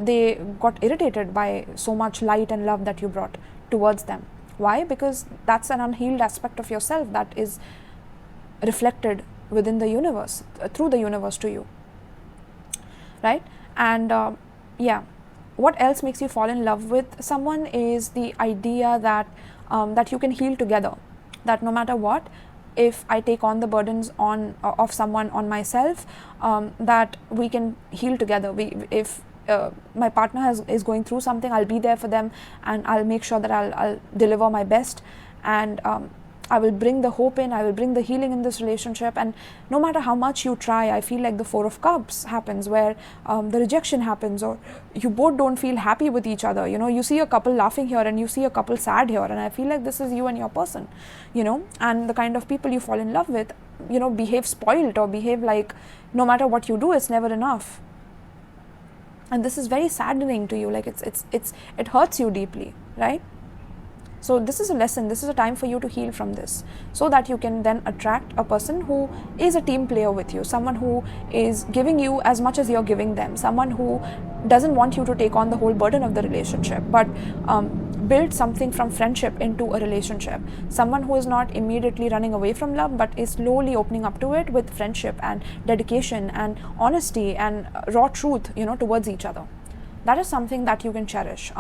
they got irritated by so much light and love that you brought towards them. Why? Because that's an unhealed aspect of yourself that is reflected within the universe, through the universe to you, right? And what else makes you fall in love with someone is the idea that that you can heal together, that no matter what, if I take on the burdens of someone on myself, that we can heal together. If my partner is going through something, I'll be there for them, and I'll make sure that I'll deliver my best, and I will bring the hope in, I will bring the healing in this relationship. And no matter how much you try, I feel like the Four of Cups happens, where the rejection happens, or you both don't feel happy with each other. You know, you see a couple laughing here and you see a couple sad here, and I feel like this is you and your person, you know. And the kind of people you fall in love with, you know, behave spoiled, or behave like no matter what you do, it's never enough. And this is very saddening to you, like it hurts you deeply, right? So this is a lesson, this is a time for you to heal from this, so that you can then attract a person who is a team player with you, someone who is giving you as much as you're giving them, someone who doesn't want you to take on the whole burden of the relationship, but build something from friendship into a relationship, someone who is not immediately running away from love, but is slowly opening up to it with friendship and dedication and honesty and raw truth, you know, towards each other. That is something that you can cherish,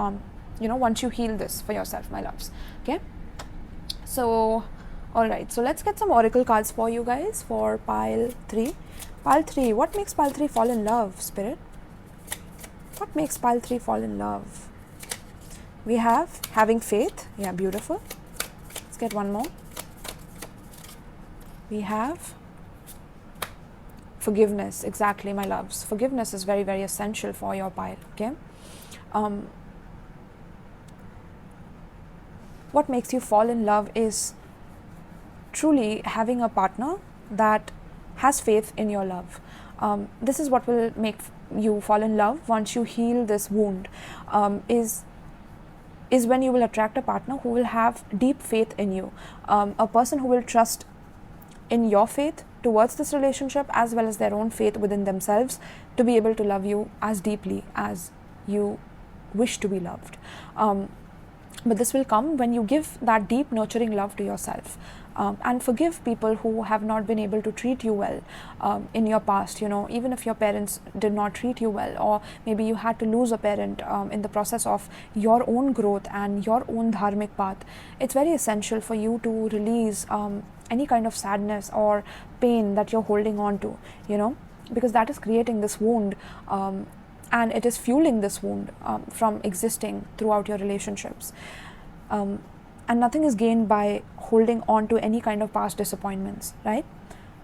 you know, once you heal this for yourself, my loves. Okay, so all right, so let's get some oracle cards for you guys for pile 3. Pile 3, what makes pile 3 fall in love, Spirit? What makes pile 3 fall in love? We have having faith. Yeah, beautiful. Let's get one more. We have forgiveness. Exactly, my loves. Forgiveness is very, very essential for your pile. Okay. What makes you fall in love is truly having a partner that has faith in your love. This is what will make you fall in love once you heal this wound, is when you will attract a partner who will have deep faith in you, a person who will trust in your faith towards this relationship, as well as their own faith within themselves, to be able to love you as deeply as you wish to be loved. But this will come when you give that deep nurturing love to yourself, and forgive people who have not been able to treat you well in your past. You know, even if your parents did not treat you well, or maybe you had to lose a parent in the process of your own growth and your own dharmic path, it's very essential for you to release any kind of sadness or pain that you're holding on to, you know, because that is creating this wound, and it is fueling this wound from existing throughout your relationships. And nothing is gained by holding on to any kind of past disappointments, right?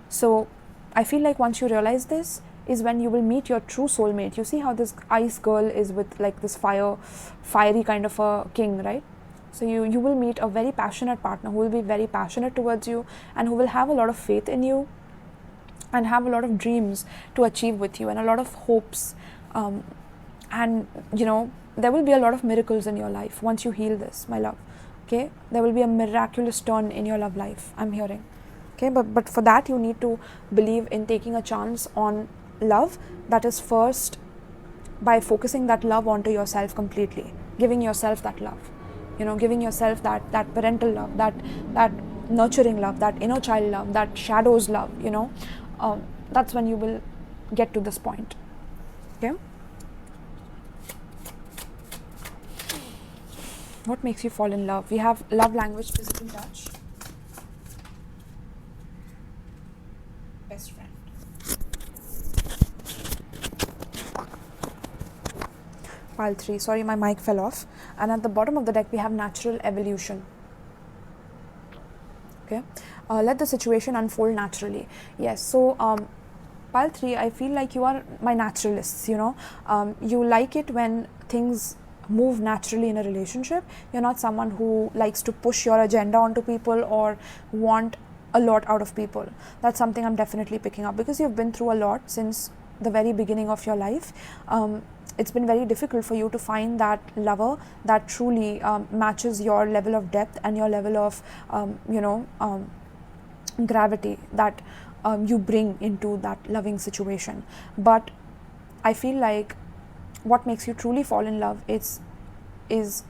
So I feel like once you realize this is when you will meet your true soulmate. You see how this ice girl is with like this fiery kind of a king, right? So you will meet a very passionate partner who will be very passionate towards you, and who will have a lot of faith in you, and have a lot of dreams to achieve with you, and a lot of hopes. And you know, there will be a lot of miracles in your life once you heal this, my love. Okay, there will be a miraculous turn in your love life, I'm hearing. Okay, but for that you need to believe in taking a chance on love. That is first by focusing that love onto yourself completely, giving yourself that love, you know, giving yourself that parental love, that nurturing love, that inner child love, that shadows love, you know. That's when you will get to this point. Okay. What makes you fall in love? We have love language, physical touch, best friend. Pile 3. Sorry, my mic fell off. And at the bottom of the deck, we have natural evolution. Okay. Let the situation unfold naturally. Yes. So, pile 3, I feel like you are my naturalists, you know. You like it when things move naturally in a relationship. You're not someone who likes to push your agenda onto people or want a lot out of people. That's something I'm definitely picking up, because you've been through a lot since the very beginning of your life. It's been very difficult for you to find that lover that truly matches your level of depth and your level of you know, gravity that you bring into that loving situation. But I feel like what makes you truly fall in love is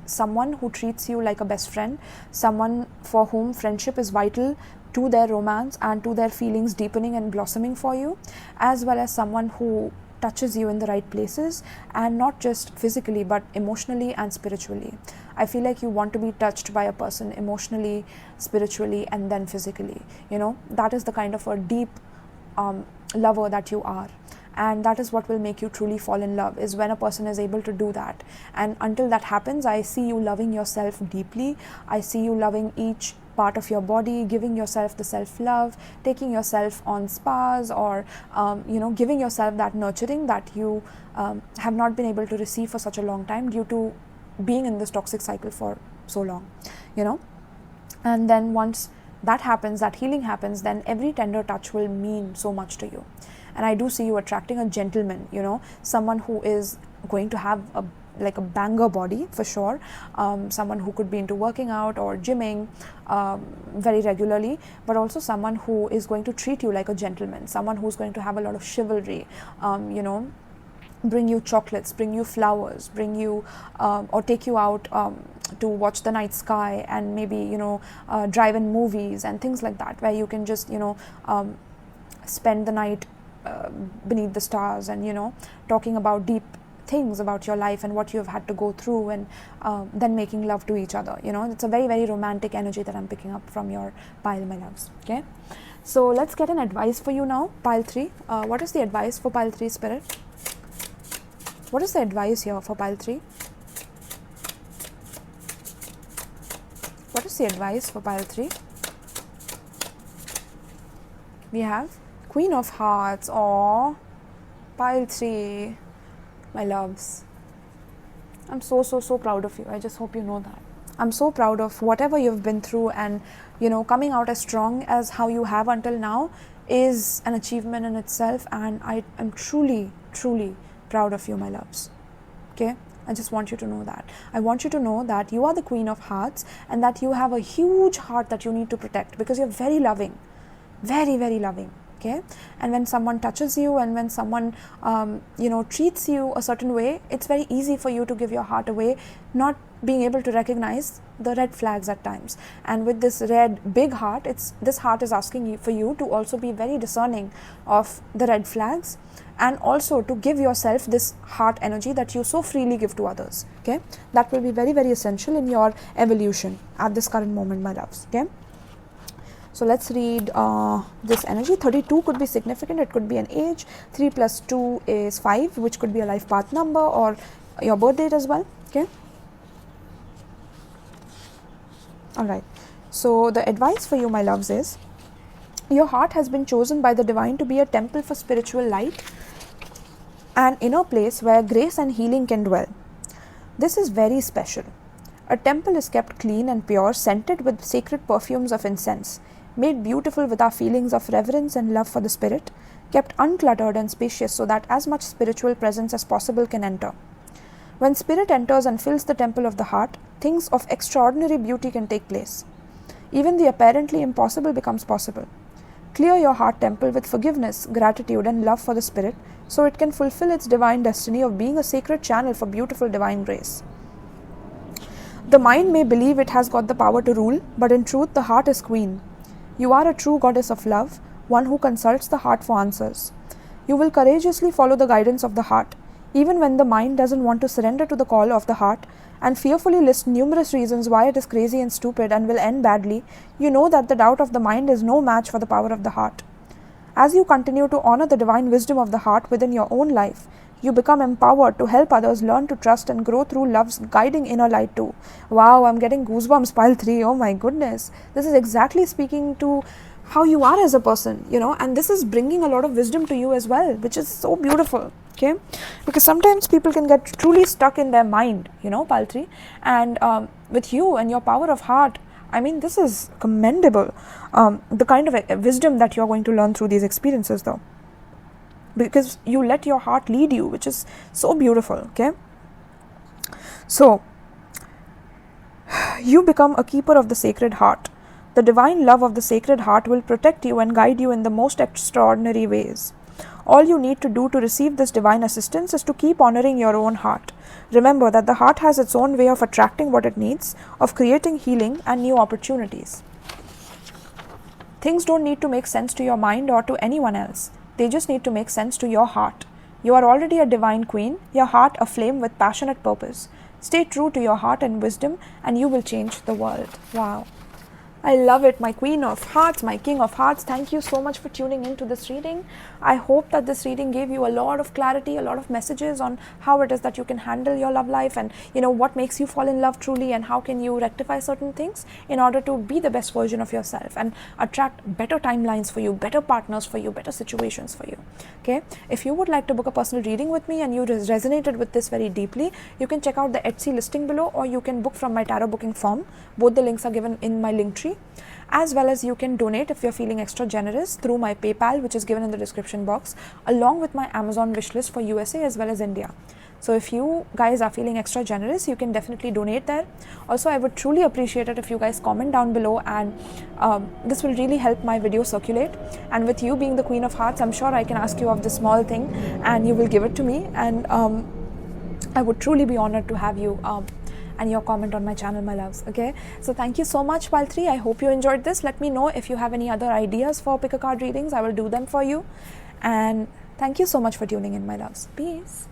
someone who treats you like a best friend, someone for whom friendship is vital to their romance and to their feelings deepening and blossoming for you, as well as someone who touches you in the right places, and not just physically but emotionally and spiritually. I feel like you want to be touched by a person emotionally, spiritually, and then physically. You know, that is the kind of a deep lover that you are. and that is what will make you truly fall in love, is when a person is able to do that. And until that happens, I see you loving yourself deeply. I see you loving each part of your body, giving yourself the self-love, taking yourself on spas, or giving yourself that nurturing that you have not been able to receive for such a long time due to being in this toxic cycle for so long, and then once that happens, that healing happens, then every tender touch will mean so much to you. And I do see you attracting a gentleman, someone who is going to have a banger body for sure, someone who could be into working out or gymming very regularly, but also someone who is going to treat you like a gentleman, someone who's going to have a lot of chivalry, bring you chocolates, bring you flowers, bring you or take you out to watch the night sky, and maybe drive in movies and things like that, where you can just spend the night beneath the stars and talking about deep things about your life and what you have had to go through, and then making love to each other. It's a very, very romantic energy that I'm picking up from your pile, my loves. Okay, so let's get an advice for you now, pile 3. What is the advice for pile 3, Spirit? What is the advice here for pile 3? What is the advice for pile 3? We have Queen of Hearts. Or pile 3, my loves. I'm so proud of you. I just hope you know that. I'm so proud of whatever you've been through, and coming out as strong as how you have until now is an achievement in itself, and I am truly proud of you, my loves. Okay, I just want you to know that. I want you to know that you are the Queen of Hearts, and that you have a huge heart that you need to protect, because you're very loving, very, very loving. Okay, and when someone touches you, and when someone treats you a certain way, it's very easy for you to give your heart away, not being able to recognize the red flags at times. And with this red big heart, this heart is asking for you to also be very discerning of the red flags, and also to give yourself this heart energy that you so freely give to others. Okay, that will be very, very essential in your evolution at this current moment, my loves. Okay, so let's read this energy. 32 could be significant. It could be an age. 3 plus 2 is 5, which could be a life path number or your birth date as well. Okay, all right. So the advice for you, my loves, is your heart has been chosen by the divine to be a temple for spiritual light, an inner place where grace and healing can dwell. This is very special. A temple is kept clean and pure, scented with sacred perfumes of incense, made beautiful with our feelings of reverence and love for the spirit, kept uncluttered and spacious so that as much spiritual presence as possible can enter. When spirit enters and fills the temple of the heart, things of extraordinary beauty can take place. Even the apparently impossible becomes possible. Clear your heart temple with forgiveness, gratitude, and love for the spirit, so it can fulfill its divine destiny of being a sacred channel for beautiful divine grace. The mind may believe it has got the power to rule, but in truth the heart is queen. You are a true goddess of love, one who consults the heart for answers. You will courageously follow the guidance of the heart, even when the mind doesn't want to surrender to the call of the heart, and fearfully list numerous reasons why it is crazy and stupid and will end badly. You know that the doubt of the mind is no match for the power of the heart. As you continue to honor the divine wisdom of the heart within your own life, you become empowered to help others learn to trust and grow through love's guiding inner light too. Wow, I'm getting goosebumps, pile 3. Oh my goodness. This is exactly speaking to how you are as a person, and this is bringing a lot of wisdom to you as well, which is so beautiful. Okay, because sometimes people can get truly stuck in their mind, pile 3, and with you and your power of heart, I mean, this is commendable, the kind of wisdom that you're going to learn through these experiences though, because you let your heart lead you, which is so beautiful. Okay, so you become a keeper of the sacred heart. The divine love of the sacred heart will protect you and guide you in the most extraordinary ways. All you need to do to receive this divine assistance is to keep honoring your own heart. Remember that the heart has its own way of attracting what it needs, of creating healing and new opportunities. Things don't need to make sense to your mind or to anyone else. They just need to make sense to your heart. You are already a divine queen, your heart aflame with passionate purpose. Stay true to your heart and wisdom, and you will change the world. Wow. I love it, my Queen of Hearts, my King of Hearts. Thank you so much for tuning in to this reading. I hope that this reading gave you a lot of clarity, a lot of messages on how it is that you can handle your love life, and what makes you fall in love truly, and how can you rectify certain things in order to be the best version of yourself and attract better timelines for you, better partners for you, better situations for you. Okay, if you would like to book a personal reading with me and you resonated with this very deeply, you can check out the Etsy listing below, or you can book from my tarot booking form. Both the links are given in my link tree, as well as you can donate if you're feeling extra generous through my PayPal, which is given in the description box, along with my Amazon wish list for USA as well as India. So if you guys are feeling extra generous, you can definitely donate there. Also, I would truly appreciate it if you guys comment down below, and this will really help my video circulate. And with you being the Queen of Hearts, I'm sure I can ask you of this small thing and you will give it to me, and I would truly be honored to have you and your comment on my channel, my loves. Okay, so thank you so much, pile 3. I hope you enjoyed this. Let me know if you have any other ideas for pick a card readings. I will do them for you, and thank you so much for tuning in, my loves. Peace.